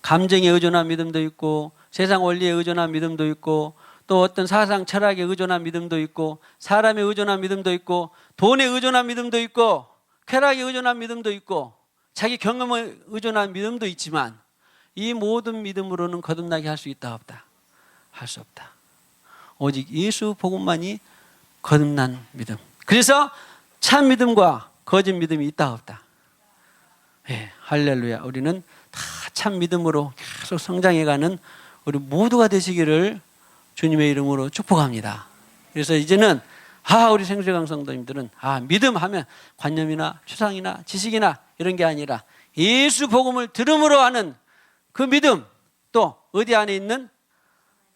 감정에 의존한 믿음도 있고 세상 원리에 의존한 믿음도 있고 또 어떤 사상 철학에 의존한 믿음도 있고 사람에 의존한 믿음도 있고 돈에 의존한 믿음도 있고 쾌락에 의존한 믿음도 있고 자기 경험에 의존한 믿음도 있지만 이 모든 믿음으로는 거듭나게 할 수 있다 없다? 할 수 없다. 오직 예수 복음만이 거듭난 믿음. 그래서 참 믿음과 거짓 믿음이 있다 없다? 예, 할렐루야. 우리는 다 참 믿음으로 계속 성장해가는 우리 모두가 되시기를 주님의 이름으로 축복합니다. 그래서 이제는 우리 생수강 성도님들은 믿음 하면 관념이나 추상이나 지식이나 이런 게 아니라 예수 복음을 들음으로 하는 그 믿음, 또 어디 안에 있는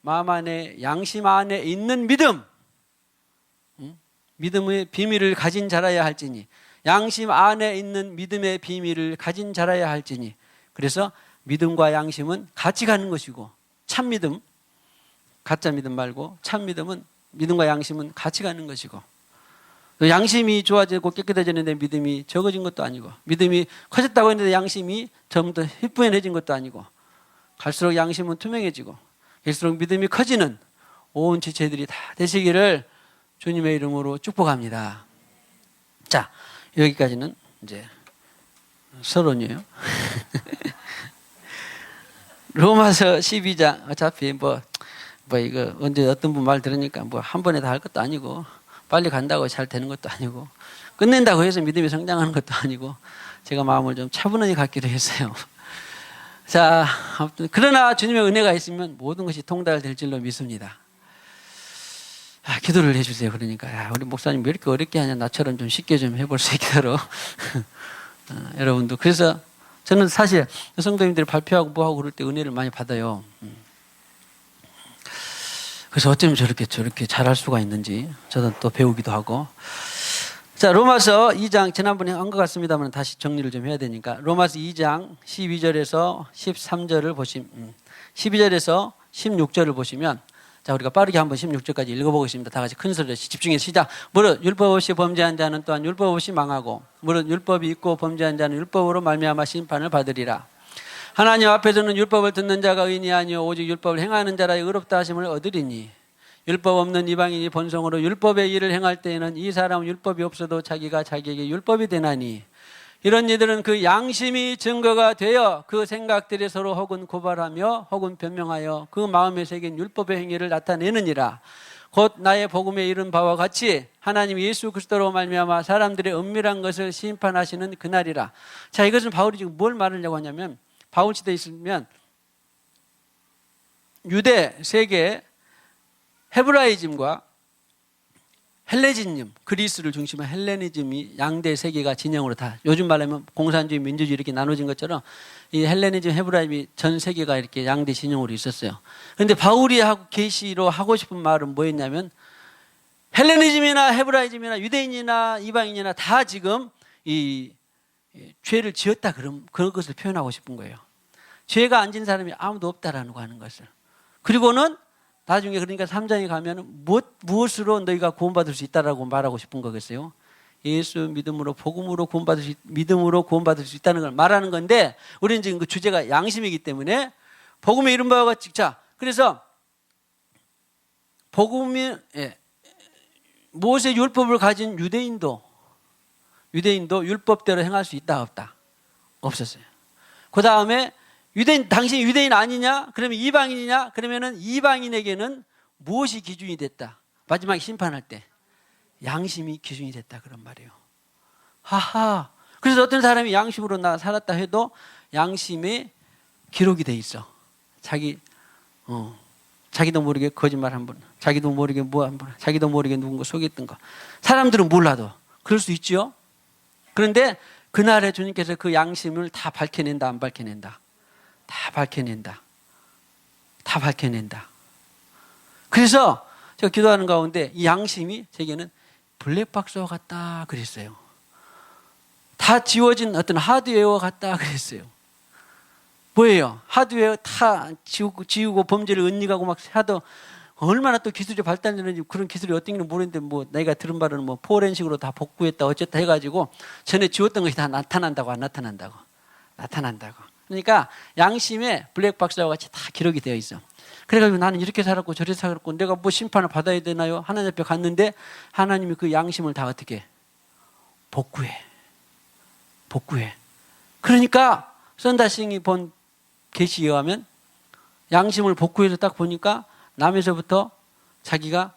마음 안에 양심 안에 있는 믿음, 믿음의 비밀을 가진 자라야 할지니 양심 안에 있는 믿음의 비밀을 가진 자라야 할지니 그래서 믿음과 양심은 같이 가는 것이고 참 믿음, 가짜 믿음 말고 참 믿음은 믿음과 양심은 같이 가는 것이고 양심이 좋아지고 깨끗해지는데 믿음이 적어진 것도 아니고 믿음이 커졌다고 했는데 양심이 좀 더 희뿌연해진 것도 아니고 갈수록 양심은 투명해지고 갈수록 믿음이 커지는 온 지체들이 다 되시기를 주님의 이름으로 축복합니다. 자, 여기까지는 이제 서론이에요. 로마서 12장 어차피 뭐 이거 언제 어떤 분 말 들으니까 뭐 한 번에 다 할 것도 아니고 빨리 간다고 잘 되는 것도 아니고 끝낸다고 해서 믿음이 성장하는 것도 아니고 제가 마음을 좀 차분하게 갖기로 했어요. 자, 아무튼 그러나 주님의 은혜가 있으면 모든 것이 통달될 줄로 믿습니다. 기도를 해주세요. 그러니까 우리 목사님 왜 이렇게 어렵게 하냐, 나처럼 좀 쉽게 좀 해볼 수 있도록 여러분도. 그래서 저는 사실 성도님들이 발표하고 뭐하고 그럴 때 은혜를 많이 받아요. 그래서 어쩌면 저렇게 잘할 수가 있는지 저도 또 배우기도 하고. 자, 로마서 2장 지난번에 한 것 같습니다만 다시 정리를 좀 해야 되니까 로마서 2장 12절에서 13절을 12절에서 16절을 보시면 자, 우리가 빠르게 한번 16절까지 읽어보겠습니다. 다 같이 큰 소리로 집중해서 시작. 무릇 율법 없이 범죄한 자는 또한 율법 없이 망하고 무릇 율법이 있고 범죄한 자는 율법으로 말미암아 심판을 받으리라. 하나님 앞에서는 율법을 듣는 자가 의인이 아니요 오직 율법을 행하는 자라의 의롭다 하심을 얻으리니 율법 없는 이방인이 본성으로 율법의 일을 행할 때에는 이 사람은 율법이 없어도 자기가 자기에게 율법이 되나니 이런 이들은 그 양심이 증거가 되어 그 생각들이 서로 혹은 고발하며 혹은 변명하여 그 마음에 새긴 율법의 행위를 나타내느니라. 곧 나의 복음에 이른 바와 같이 하나님 예수 그리스도로 말미암아 사람들의 은밀한 것을 심판하시는 그날이라. 자, 이것은 바울이 지금 뭘 말하려고 하냐면 바울 시대에 있으면 유대 세계 헤브라이즘과 헬레니즘, 그리스를 중심한 헬레니즘이 양대 세계가 진영으로 다 요즘 말하면 공산주의, 민주주의 이렇게 나눠진 것처럼 이 헬레니즘, 헤브라이즘이 전 세계가 이렇게 양대 진영으로 있었어요. 그런데 바울이 계시로 하고 싶은 말은 뭐였냐면 헬레니즘이나 헤브라이즘이나 유대인이나 이방인이나 다 지금 이 죄를 지었다 그런 것을 표현하고 싶은 거예요. 죄가 안 진 사람이 아무도 없다라는 거 하는 것을. 그리고는 나중에 그러니까 3장에 가면 무엇으로 너희가 구원받을 수 있다라고 말하고 싶은 거겠어요? 예수 믿음으로 복음으로 믿음으로 구원받을 수 있다는 걸 말하는 건데 우리는 지금 그 주제가 양심이기 때문에 복음의 이른 바와 같이 자, 그래서 복음이 모세 율법을 가진 유대인도 율법대로 행할 수 있다 없다? 없었어요. 그 다음에 당신이 유대인 아니냐? 그러면 이방인이냐? 그러면은 이방인에게는 무엇이 기준이 됐다? 마지막에 심판할 때 양심이 기준이 됐다 그런 말이에요. 하하, 그래서 어떤 사람이 양심으로 나 살았다 해도 양심에 기록이 돼 있어. 자기도 모르게 거짓말 한 번, 자기도 모르게 뭐 한 번, 자기도 모르게 누군가 속였던 거. 사람들은 몰라도 그럴 수 있죠. 그런데 그날에 주님께서 그 양심을 다 밝혀낸다, 안 밝혀낸다? 다 밝혀낸다. 다 밝혀낸다. 그래서 제가 기도하는 가운데 이 양심이 제게는 블랙박스와 같다 그랬어요. 다 지워진 어떤 하드웨어와 같다 그랬어요. 뭐예요? 하드웨어 다 지우고 범죄를 은닉하고 막 하도 얼마나 또 기술이 발달되는지 그런 기술이 어떤지는 모르는데 뭐 내가 들은 바로는 뭐 포렌식으로 다 복구했다 어쨌다 해가지고 전에 지웠던 것이 다 나타난다고 안 나타난다고? 나타난다고. 그러니까 양심에 블랙박스와 같이 다 기록이 되어 있어. 그래가지고 나는 이렇게 살았고 저렇게 살았고 내가 뭐 심판을 받아야 되나요? 하나님 앞에 갔는데 하나님이 그 양심을 다 어떻게 복구해. 그러니까 썬다싱이 본 계시에 의하면 양심을 복구해서 딱 보니까 남에서부터 자기가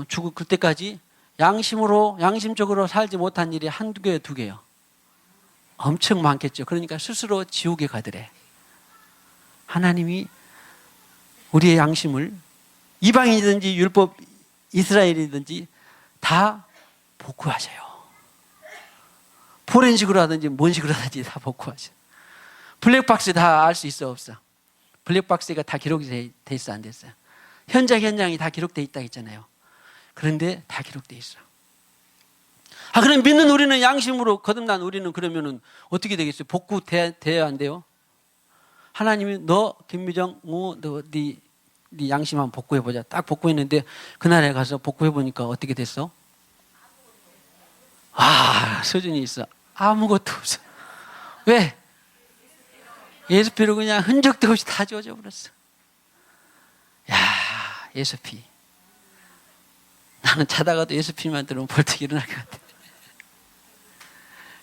죽을 그때까지 양심적으로 살지 못한 일이 한두 개요, 두 개요. 엄청 많겠죠. 그러니까 스스로 지옥에 가더래. 하나님이 우리의 양심을 이방인이든지 율법 이스라엘이든지 다 복구하셔요. 포렌식으로 하든지 뭔 식으로 하든지 다 복구하셔요. 블랙박스 다 알 수 있어 없어? 블랙박스가 다 기록이 돼 있어 안 됐어요? 현장이 다 기록돼 있다 했잖아요. 그런데 다 기록돼 있어. 그럼 믿는 우리는 양심으로 거듭난 우리는 그러면은 어떻게 되겠어요? 복구 돼야 안 돼요? 하나님이 너 김미정 네 양심 한번 복구해보자. 딱 복구했는데 그날에 가서 복구해보니까 어떻게 됐어? 수준이 있어. 아무것도 없어. 왜? 예수피로 그냥 흔적도 없이 다 지워져 버렸어. 예수피. 나는 자다가도 예수피만 들으면 벌떡 일어날 것 같아.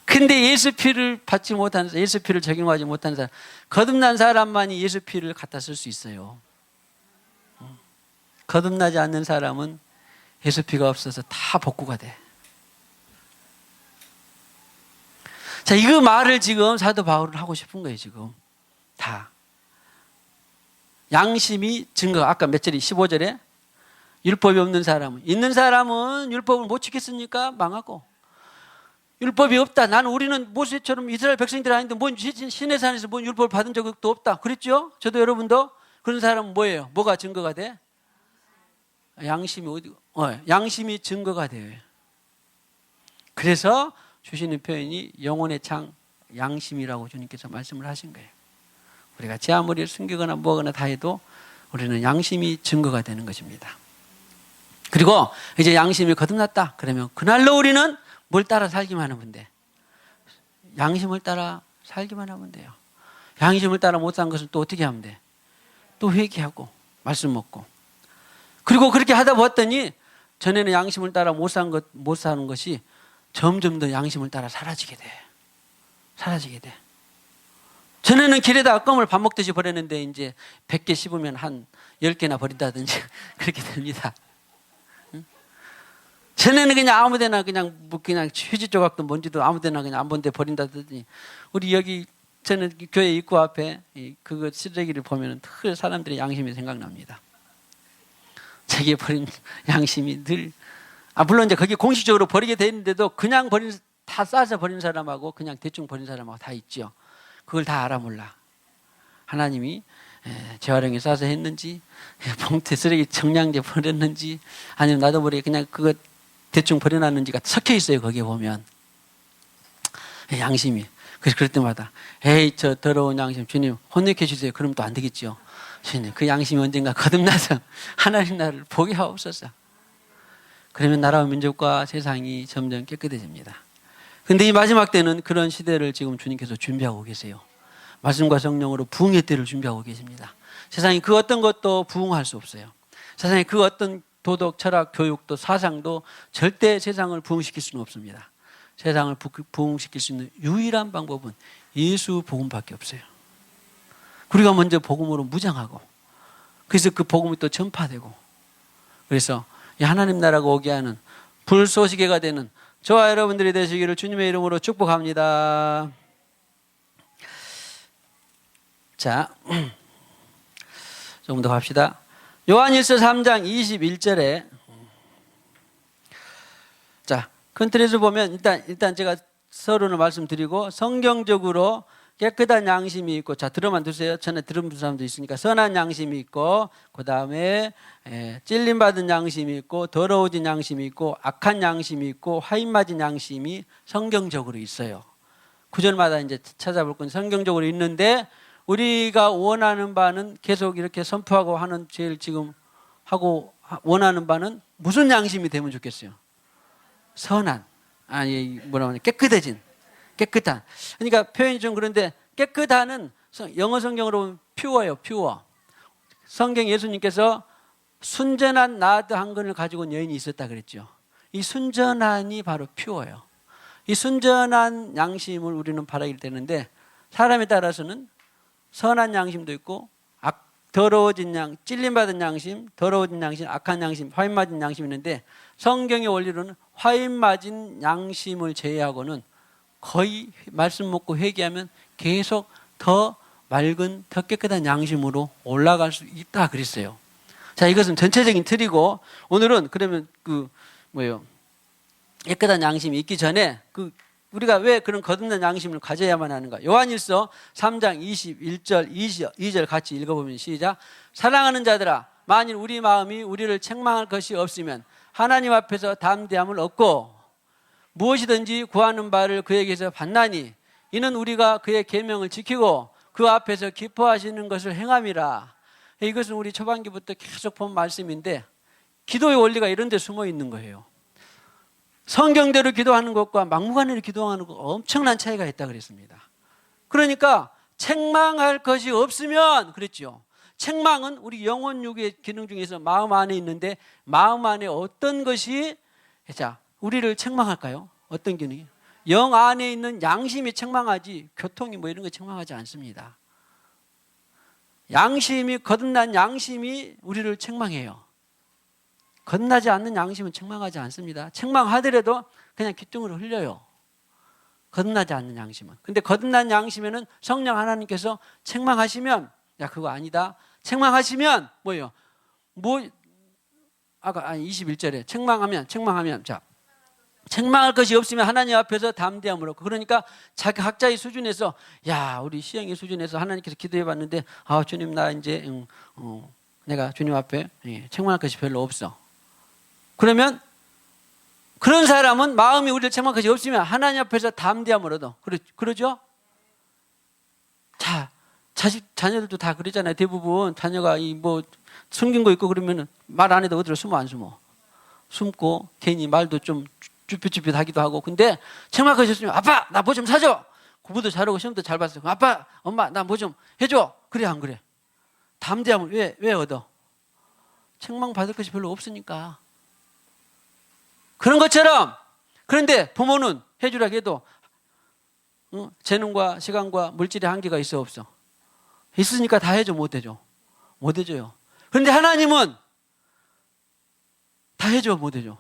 근데 예수피를 받지 못하는 사람, 예수피를 적용하지 못하는 사람, 거듭난 사람만이 예수피를 갖다 쓸 수 있어요. 거듭나지 않는 사람은 예수피가 없어서 다 복구가 돼. 자, 이거 말을 지금 사도 바울은 하고 싶은 거예요, 지금. 다. 양심이 증거, 아까 몇 절이 15절에 율법이 없는 사람은, 있는 사람은 율법을 못 지켰으니까 망하고, 율법이 없다. 우리는 모세처럼 이스라엘 백성들 아닌데 뭔 신의 산에서 뭔 율법을 받은 적도 없다. 그랬죠? 저도 여러분도 그런 사람은 뭐예요? 뭐가 증거가 돼? 양심이 증거가 돼요. 그래서 주시는 표현이 영혼의 창 양심이라고 주님께서 말씀을 하신 거예요. 우리가 제 아무리 숨기거나 뭐거나 다 해도 우리는 양심이 증거가 되는 것입니다. 그리고 이제 양심이 거듭났다. 그러면 그날로 우리는 뭘 따라 살기만 하면 돼? 양심을 따라 살기만 하면 돼요. 양심을 따라 못 산 것을 또 어떻게 하면 돼? 또 회개하고 말씀 먹고. 그리고 그렇게 하다 보았더니 전에는 양심을 따라 못 사는 것이 점점 더 양심을 따라 사라지게 돼. 전에는 길에다 껌을 밥 먹듯이 버렸는데 이제 100개 씹으면 한 10개나 버린다든지 그렇게 됩니다. 전에는 그냥 아무데나 그냥 휴지 조각도 뭔지도 아무데나 그냥 안 본 데 버린다든지, 우리 여기 저는 교회 입구 앞에 그거 쓰레기를 보면 늘 사람들의 양심이 생각납니다. 자기의 버린 양심이 늘, 물론 이제 거기 공식적으로 버리게 돼 있는데도 그냥 다 싸서 버린 사람하고 그냥 대충 버린 사람하고 다 있죠. 그걸 다 알아 몰라. 하나님이 재활용에 싸서 했는지, 봉투 쓰레기 청량제 버렸는지, 아니면 나도 모르게 그냥 그거 대충 버려놨는지가 섞여 있어요. 거기에 보면 양심이. 그래서 그럴 때마다 저 더러운 양심 주님 혼내켜 주세요. 그럼 또 안 되겠죠. 주님 그 양심이 언젠가 거듭나서 하나님 나를 보게 하옵소서. 그러면 나라와 민족과 세상이 점점 깨끗해집니다. 그런데 이 마지막 때는 그런 시대를 지금 주님께서 준비하고 계세요. 말씀과 성령으로 부흥의 때를 준비하고 계십니다. 세상이 그 어떤 것도 부흥할 수 없어요. 세상에 그 어떤 도덕, 철학, 교육도 사상도 절대 세상을 부흥시킬 수는 없습니다. 세상을 부흥시킬 수 있는 유일한 방법은 예수 복음밖에 없어요. 우리가 먼저 복음으로 무장하고, 그래서 그 복음이 또 전파되고, 그래서 이 하나님 나라가 오게 하는 불쏘시개가 되는 저와 여러분들이 되시기를 주님의 이름으로 축복합니다. 자, 조금 더 갑시다. 요한일서 3장 21절에 자, 큰 틀에서 보면 일단 제가 서론을 말씀드리고 성경적으로 깨끗한 양심이 있고, 자, 들어만 두세요. 전에 들은 사람도 있으니까. 선한 양심이 있고, 그 다음에 찔림받은 양심이 있고, 더러워진 양심이 있고, 악한 양심이 있고, 화인 맞은 양심이 성경적으로 있어요. 구절마다 이제 찾아볼 건 성경적으로 있는데, 우리가 원하는 바는 계속 이렇게 선포하고 하는, 제일 지금 하고 원하는 바는 무슨 양심이 되면 좋겠어요? 선한, 아니 뭐라고 하냐, 깨끗한. 그러니까 표현이 좀 그런데, 깨끗한은 영어 성경으로 보면 퓨어예요. 퓨어. 성경 예수님께서 순전한 나드 한 근을 가지고 온 여인이 있었다 그랬죠. 이 순전한이 바로 퓨어예요. 이 순전한 양심을 우리는 바라게 되는데, 사람에 따라서는 선한 양심도 있고, 더러워진 찔림받은 양심, 더러워진 양심, 악한 양심, 화인 맞은 양심이 있는데, 성경의 원리로는 화인 맞은 양심을 제외하고는 거의 말씀 먹고 회개하면 계속 더 맑은, 더 깨끗한 양심으로 올라갈 수 있다 그랬어요. 자, 이것은 전체적인 틀이고, 오늘은 그러면 깨끗한 양심이 있기 전에 우리가 왜 그런 거듭난 양심을 가져야만 하는가? 요한일서 3장 21절, 22절 같이 읽어보면 시작. 사랑하는 자들아, 만일 우리 마음이 우리를 책망할 것이 없으면 하나님 앞에서 담대함을 얻고 무엇이든지 구하는 바를 그에게서 받나니 이는 우리가 그의 계명을 지키고 그 앞에서 기뻐하시는 것을 행함이라. 이것은 우리 초반기부터 계속 본 말씀인데, 기도의 원리가 이런 데 숨어 있는 거예요. 성경대로 기도하는 것과 막무가내로 기도하는 것 엄청난 차이가 있다 그랬습니다. 그러니까 책망할 것이 없으면 그랬죠. 책망은 우리 영혼 육의 기능 중에서 마음 안에 있는데, 마음 안에 어떤 것이 우리를 책망할까요? 어떤 기능이? 영 안에 있는 양심이 책망하지, 교통이 이런 거 책망하지 않습니다. 양심이, 거듭난 양심이 우리를 책망해요. 거듭나지 않는 양심은 책망하지 않습니다. 책망하더라도 그냥 귓등으로 흘려요. 거듭나지 않는 양심은. 근데 거듭난 양심에는 성령 하나님께서 책망하시면, 야, 그거 아니다. 책망하시면 뭐예요? 아까 21절에 책망하면 자, 책망할 것이 없으면 하나님 앞에서 담대함으로. 그러니까 자기 각자의 수준에서, 야, 우리 시영의 수준에서 하나님께서 기도해 봤는데, 아, 주님, 나 이제 내가 주님 앞에 책망할 것이 별로 없어. 그러면 그런 사람은 마음이 우리를 책망할 것이 없으면 하나님 앞에서 담대함을 얻어. 그러죠? 자, 자녀들도 다 그러잖아요. 대부분 자녀가 숨긴 거 있고 그러면 말 안 해도 어디로 숨어 안 숨어? 숨고 괜히 말도 좀 쭈삣쭈삣 하기도 하고. 근데 책망할 것이 없으면, 아빠, 나 뭐 좀 사줘. 공부도 잘하고 시험도 잘 봤어. 아빠, 엄마, 나 뭐 좀 해줘. 그래 안 그래? 담대함을 왜 얻어? 책망 받을 것이 별로 없으니까. 그런 것처럼, 그런데 부모는 해주라고 해도 재능과 시간과 물질의 한계가 있어 없어? 있으니까 다 해줘, 못 해줘? 못 해줘요. 그런데 하나님은 다 해줘, 못 해줘?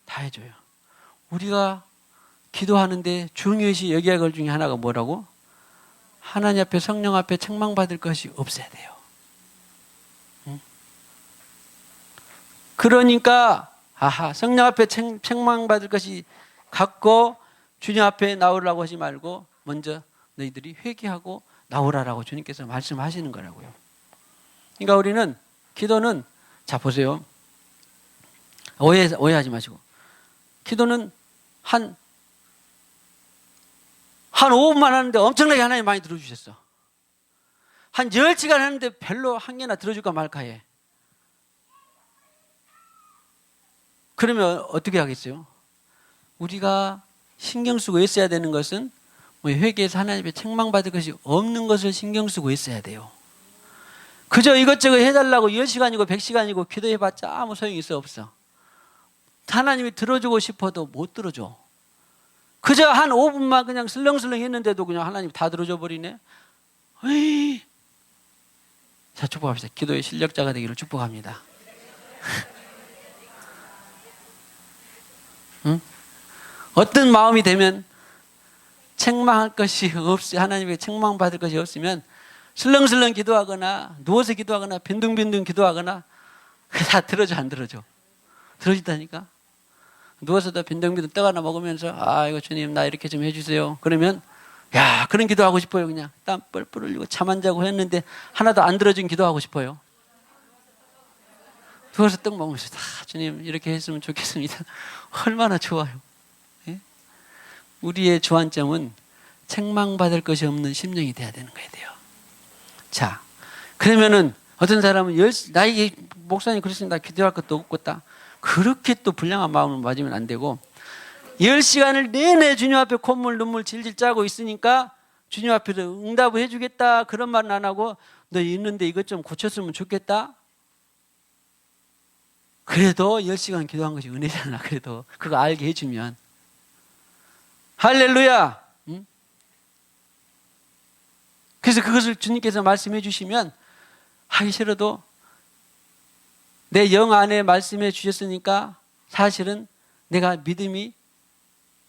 다 해줘요. 우리가 기도하는데 중요시 여겨야 할 중에 하나가 뭐라고? 하나님 앞에, 성령 앞에 책망받을 것이 없어야 돼요. 그러니까 성령 앞에 책망받을 것이 갖고 주님 앞에 나오라고 하지 말고 먼저 너희들이 회개하고 나오라라고 주님께서 말씀하시는 거라고요. 그러니까 우리는 기도는, 자 보세요. 오해하지 마시고, 기도는 한 5분만 하는데 엄청나게 하나님 많이 들어주셨어. 한 10시간 하는데 별로 한 개나 들어줄까 말까 해. 그러면 어떻게 하겠어요? 우리가 신경 쓰고 있어야 되는 것은 회개해서 하나님의 책망받을 것이 없는 것을 신경 쓰고 있어야 돼요. 그저 이것저것 해달라고 10시간이고 100시간이고 기도해봤자 아무 소용이 없어. 하나님이 들어주고 싶어도 못 들어줘. 그저 한 5분만 그냥 슬렁슬렁 했는데도 그냥 하나님 다 들어줘 버리네. 에이. 자, 축복합시다. 기도의 실력자가 되기를 축복합니다. 응? 어떤 마음이 되면 책망할 것이 없이 하나님에게 책망받을 것이 없으면 슬렁슬렁 기도하거나 누워서 기도하거나 빈둥빈둥 기도하거나 다 들어줘 안 들어줘? 들어준다니까. 누워서도 빈둥빈둥 떡 하나 먹으면서 이거 주님 나 이렇게 좀 해주세요. 그러면 야 그런 기도하고 싶어요. 그냥 땀 뻘뻘 흘리고 잠 안 자고 했는데 하나도 안 들어준 기도하고 싶어요. 누워서 떡 먹으면서 주님 이렇게 했으면 좋겠습니다. 얼마나 좋아요. 예? 우리의 주안점은 책망받을 것이 없는 심령이 돼야 되는 거예요. 자, 그러면은 어떤 사람은 나에게 목사님 그랬습니다. 기도할 것도 없겠다. 그렇게 또 불량한 마음을 맞으면 안 되고 10시간을 내내 주님 앞에 콧물 눈물 질질 짜고 있으니까 주님 앞에서 응답을 해주겠다 그런 말은 안 하고 너 있는데 이것 좀 고쳤으면 좋겠다. 그래도 10시간 기도한 것이 은혜잖아. 그래도 그거 알게 해주면 할렐루야. 응? 그래서 그것을 주님께서 말씀해 주시면 하기 싫어도 내 영 안에 말씀해 주셨으니까 사실은 내가 믿음이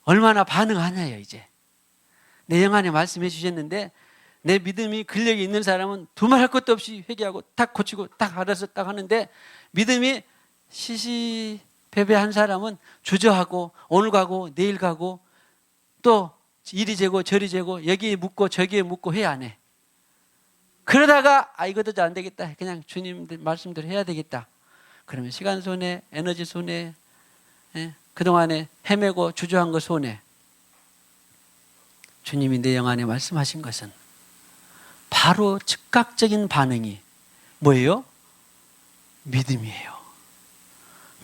얼마나 반응하냐요. 이제 내 영 안에 말씀해 주셨는데 내 믿음이 근력이 있는 사람은 두말할 것도 없이 회개하고 딱 고치고 딱 알아서 딱 하는데 믿음이 시시배배한 사람은 주저하고 오늘 가고 내일 가고 또 이리 재고 저리 재고 여기에 묻고 저기에 묻고 해야 안 해. 그러다가 이것도 안 되겠다. 그냥 주님들 말씀대로 해야 되겠다. 그러면 시간 손해, 에너지 손해, 그동안에 헤매고 주저한 거 손해. 주님이 내 영 안에 말씀하신 것은 바로 즉각적인 반응이 뭐예요? 믿음이에요.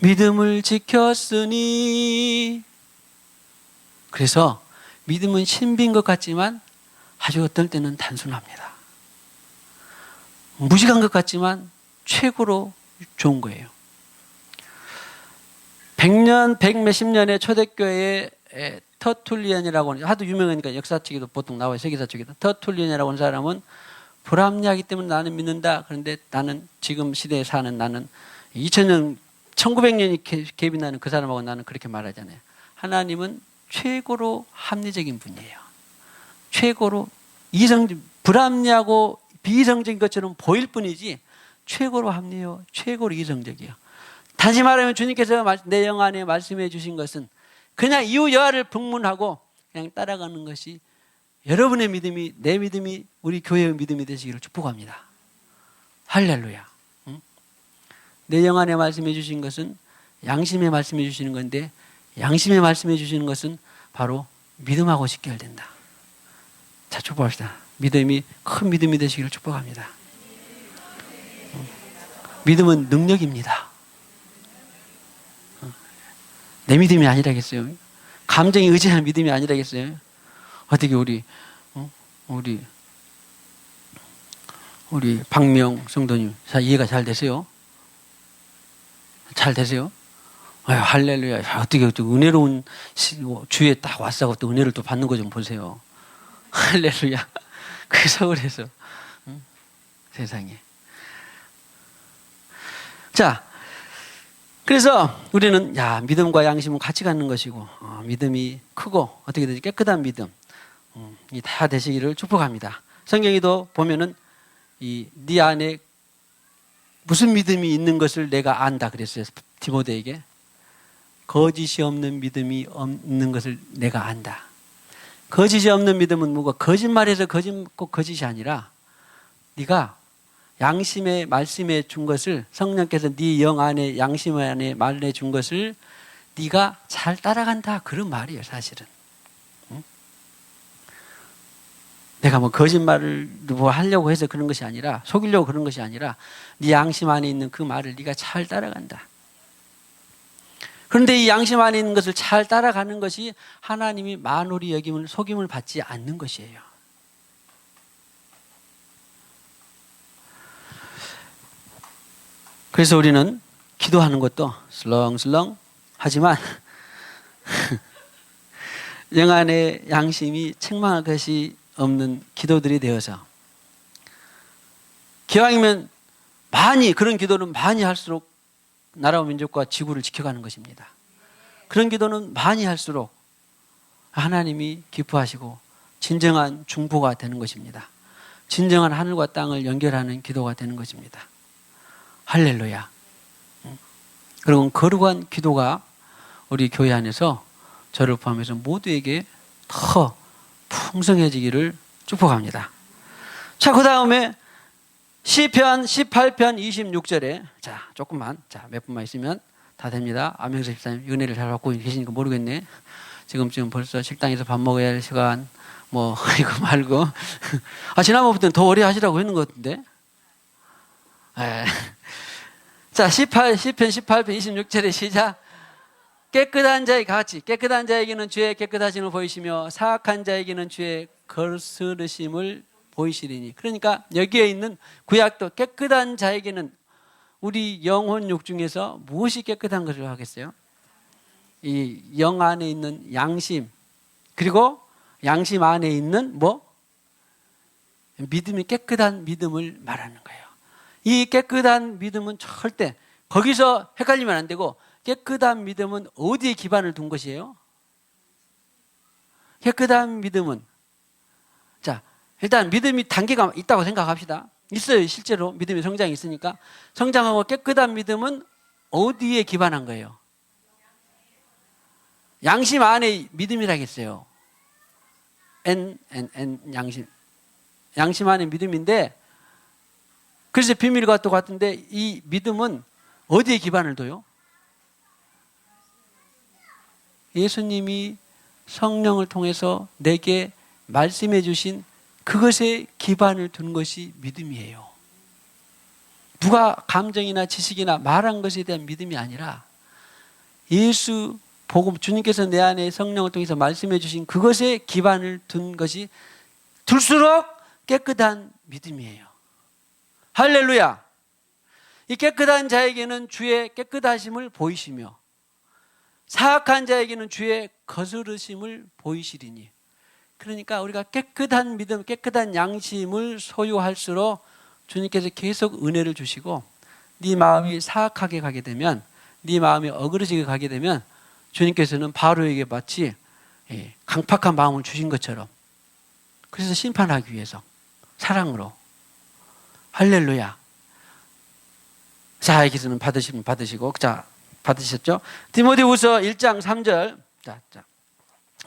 믿음을 지켰으니. 그래서 믿음은 신비인 것 같지만 아주 어떨 때는 단순합니다. 무식한 것 같지만 최고로 좋은 거예요. 100년, 100몇십 년의 초대교회의 터툴리안이라고 하는, 하도 유명하니까 역사책에도 보통 나와요. 세계사 쪽에도. 터툴리안이라고 하는 사람은 불합리하기 때문에 나는 믿는다. 그런데 나는 지금 시대에 사는 나는 2000년, 1900년이 갭이 나는 그 사람하고 나는 그렇게 말하잖아요. 하나님은 최고로 합리적인 분이에요. 최고로 불합리하고 비이성적인 것처럼 보일 뿐이지 최고로 합리해요. 최고로 이성적이에요. 다시 말하면 주님께서 내 영 안에 말씀해 주신 것은 그냥 이유 여하를 불문하고 그냥 따라가는 것이 여러분의 믿음이, 내 믿음이, 우리 교회의 믿음이 되시기를 축복합니다. 할렐루야. 응? 내 영 안에 말씀해 주신 것은 양심에 말씀해 주시는 건데 양심에 말씀해 주시는 것은 바로 믿음하고 직결된다. 자, 축복합시다. 믿음이 큰 믿음이 되시기를 축복합니다. 믿음은 능력입니다. 내 믿음이 아니라겠어요? 감정에 의지하는 믿음이 아니라겠어요? 어떻게 우리 박명 성도님 이해가 잘 되세요? 잘 되세요? 할렐루야. 어떻게 은혜로운 주에 딱 왔다고 또 은혜를 또 받는 거 좀 보세요. 할렐루야. 그 서울에서 세상에. 자, 그래서 우리는 믿음과 양심은 같이 갖는 것이고 믿음이 크고 어떻게 되지? 깨끗한 믿음 이 다 되시기를 축복합니다. 성경에도 보면은 네 안에 무슨 믿음이 있는 것을 내가 안다 그랬어요. 디모데에게 거짓이 없는 믿음이 없는 것을 내가 안다. 거짓이 없는 믿음은 뭐가 거짓말해서 꼭 거짓이 아니라 네가 양심의 말씀해 준 것을 성령께서 네 영 안에 양심 안에 말해 준 것을 네가 잘 따라간다 그런 말이에요. 사실은. 응? 내가 뭐 거짓말을 뭐 하려고 해서 그런 것이 아니라 속이려고 그런 것이 아니라 네 양심 안에 있는 그 말을 네가 잘 따라간다. 그런데 이 양심 안에 있는 것을 잘 따라가는 것이 하나님이 만홀히 여김을 속임을 받지 않는 것이에요. 그래서 우리는 기도하는 것도 슬렁슬렁 하지만 영 안에 양심이 책망할 것이 없는 기도들이 되어서 기왕이면 그런 기도는 많이 할수록 나라와 민족과 지구를 지켜가는 것입니다. 그런 기도는 많이 할수록 하나님이 기뻐하시고 진정한 중보가 되는 것입니다. 진정한 하늘과 땅을 연결하는 기도가 되는 것입니다. 할렐루야. 그리고 거룩한 기도가 우리 교회 안에서 저를 포함해서 모두에게 더 풍성해지기를 축복합니다. 자, 그 다음에 시편 18편 26절에 자, 조금만, 자, 몇 분만 있으면 다 됩니다. 암행서 집사님 은혜를 잘 받고 계시니까 모르겠네. 지금 벌써 식당에서 밥 먹어야 할 시간, 뭐 이거 말고 지난번부터는 더 오래 하시라고 했는 것 같은데. 자, 시편 18편 26절에 시작. 깨끗한 자의 같이 깨끗한 자에게는 주의 깨끗하심을 보이시며 사악한 자에게는 주의 거스르심을 보이시리니. 그러니까 여기에 있는 구약도 깨끗한 자에게는 우리 영혼 육 중에서 무엇이 깨끗한 것을 하겠어요? 이 영 안에 있는 양심, 그리고 양심 안에 있는 믿음이 깨끗한 믿음을 말하는 거예요. 이 깨끗한 믿음은 절대 거기서 헷갈리면 안 되고, 깨끗한 믿음은 어디에 기반을 둔 것이에요? 깨끗한 믿음은, 자, 일단 믿음이 단계가 있다고 생각합시다. 있어요. 실제로 믿음의 성장이 있으니까. 성장하고 깨끗한 믿음은 어디에 기반한 거예요? 양심 안에 믿음이라겠어요. 양심. 양심 안에 믿음인데, 그래서 비밀과 똑같은데, 이 믿음은 어디에 기반을 둬요? 예수님이 성령을 통해서 내게 말씀해 주신 그것에 기반을 둔 것이 믿음이에요. 누가 감정이나 지식이나 말한 것에 대한 믿음이 아니라 예수 복음, 주님께서 내 안에 성령을 통해서 말씀해 주신 그것에 기반을 둔 것이 둘수록 깨끗한 믿음이에요. 할렐루야. 이 깨끗한 자에게는 주의 깨끗하심을 보이시며 사악한 자에게는 주의 거스르심을 보이시리니. 그러니까 우리가 깨끗한 믿음, 깨끗한 양심을 소유할수록 주님께서 계속 은혜를 주시고, 네 마음이 사악하게 가게 되면, 네 마음이 어그러지게 가게 되면 주님께서는 바로에게 마치 강팍한 마음을 주신 것처럼, 그래서 심판하기 위해서 사랑으로. 할렐루야. 자, 여기서는 받으시면 받으시고, 자, 받으셨죠? 디모데후서 1장 3절. 자.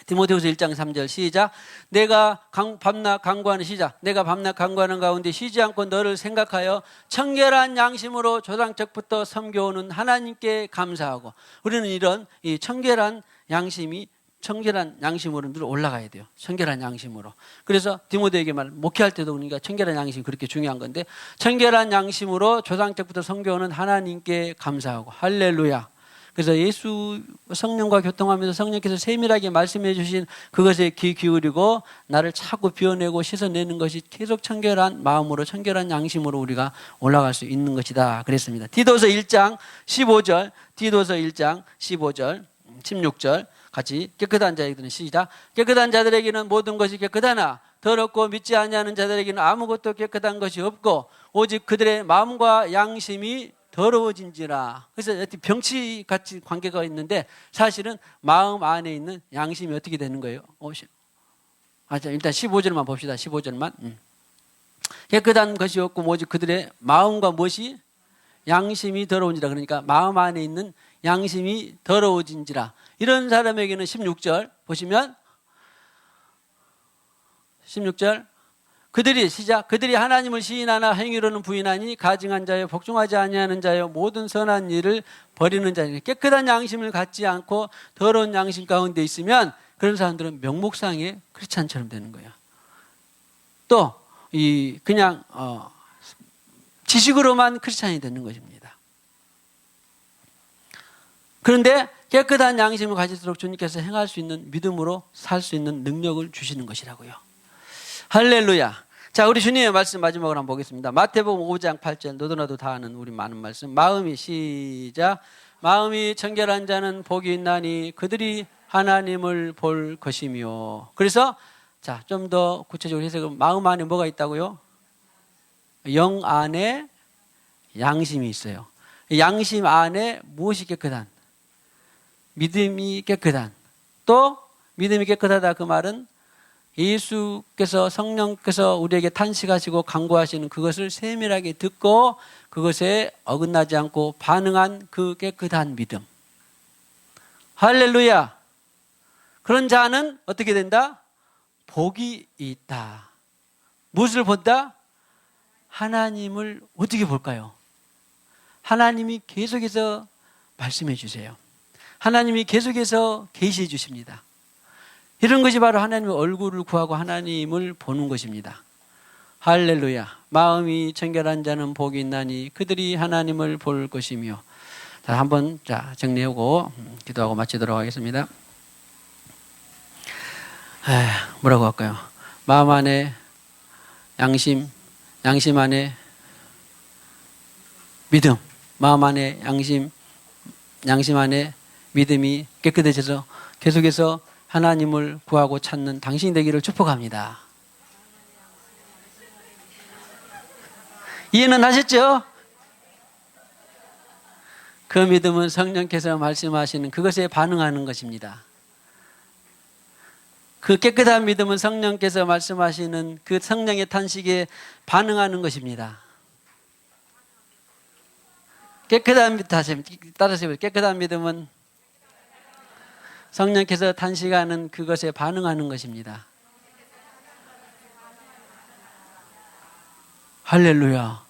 디모데후서 1장 3절 시작. 내가 밤낮 간구하는 시작. 내가 밤낮 간구하는 가운데 쉬지 않고 너를 생각하여 청결한 양심으로 조상적부터 섬겨오는 하나님께 감사하고. 우리는 이런 이 청결한 양심으로 늘 올라가야 돼요. 청결한 양심으로. 그래서 디모데에게 목회할 때도 그러니까 청결한 양심이 그렇게 중요한 건데, 청결한 양심으로 조상적부터 섬겨오는 하나님께 감사하고. 할렐루야. 그래서 예수 성령과 교통하면서 성령께서 세밀하게 말씀해 주신 그것에 귀 기울이고 나를 자꾸 비워내고 씻어내는 것이 계속 청결한 마음으로, 청결한 양심으로 우리가 올라갈 수 있는 것이다 그랬습니다. 디도서 1장 15절, 디도서 1장 15절 16절 같이 깨끗한 자에게는 시작. 깨끗한 자들에게는 모든 것이 깨끗하나 더럽고 믿지 아니하는 자들에게는 아무것도 깨끗한 것이 없고 오직 그들의 마음과 양심이 더러워진지라. 그래서 병치같이 관계가 있는데 사실은 마음 안에 있는 양심이 어떻게 되는 거예요? 자, 일단 15절만 봅시다. 15절만. 깨끗한 것이 없고 오직 그들의 마음과 무엇이? 양심이 더러운지라. 그러니까 마음 안에 있는 양심이 더러워진지라. 이런 사람에게는 16절 보시면 16절 그들이 시작. 그들이 하나님을 시인하나 행위로는 부인하니 가증한 자여 복종하지 아니하는 자여 모든 선한 일을 버리는 자니. 깨끗한 양심을 갖지 않고 더러운 양심 가운데 있으면 그런 사람들은 명목상의 크리스찬처럼 되는 거예요. 또 그냥 지식으로만 크리스찬이 되는 것입니다. 그런데 깨끗한 양심을 가질수록 주님께서 행할 수 있는 믿음으로 살 수 있는 능력을 주시는 것이라고요. 할렐루야. 자, 우리 주님의 말씀 마지막으로 한번 보겠습니다. 마태복음 5장 8절 너도나도 다 아는 우리 많은 말씀. 마음이 시작. 마음이 청결한 자는 복이 있나니 그들이 하나님을 볼 것이며. 그래서 자, 좀 더 구체적으로 해석을 마음 안에 뭐가 있다고요? 영 안에 양심이 있어요. 양심 안에 무엇이 깨끗한? 믿음이 깨끗한. 또 믿음이 깨끗하다 그 말은 예수께서 성령께서 우리에게 탄식하시고 강구하시는 그것을 세밀하게 듣고 그것에 어긋나지 않고 반응한 그 깨끗한 믿음. 할렐루야. 그런 자는 어떻게 된다? 복이 있다. 무엇을 본다? 하나님을 어떻게 볼까요? 하나님이 계속해서 말씀해 주세요. 하나님이 계속해서 계시해 주십니다. 이런 것이 바로 하나님의 얼굴을 구하고 하나님을 보는 것입니다. 할렐루야. 마음이 청결한 자는 복이 있나니 그들이 하나님을 볼 것이며. 자, 한번 정리하고 기도하고 마치도록 하겠습니다. 뭐라고 할까요? 마음 안에 양심, 양심 안에 믿음, 마음 안에 양심, 양심 안에 믿음이 깨끗해져서 계속해서 하나님을 구하고 찾는 당신이 되기를 축복합니다. 이해는 하셨죠? 그 믿음은 성령께서 말씀하시는 그것에 반응하는 것입니다. 그 깨끗한 믿음은 성령께서 말씀하시는 그 성령의 탄식에 반응하는 것입니다. 따라하세요. 깨끗한 믿음은 성령께서 탄식하는 그것에 반응하는 것입니다. 할렐루야.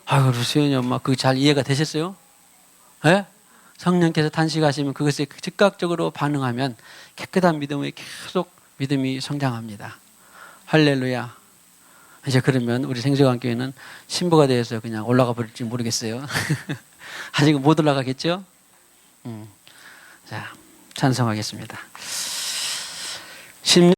아이고, 수연이 엄마, 그거 잘 이해가 되셨어요? 예? 성령께서 탄식하시면 그것에 즉각적으로 반응하면 깨끗한 믿음에 계속 믿음이 성장합니다. 할렐루야. 이제 그러면 우리 생수강교회는 신부가 되어서 그냥 올라가 버릴지 모르겠어요. 아직 못 올라가겠죠? 자, 찬송하겠습니다.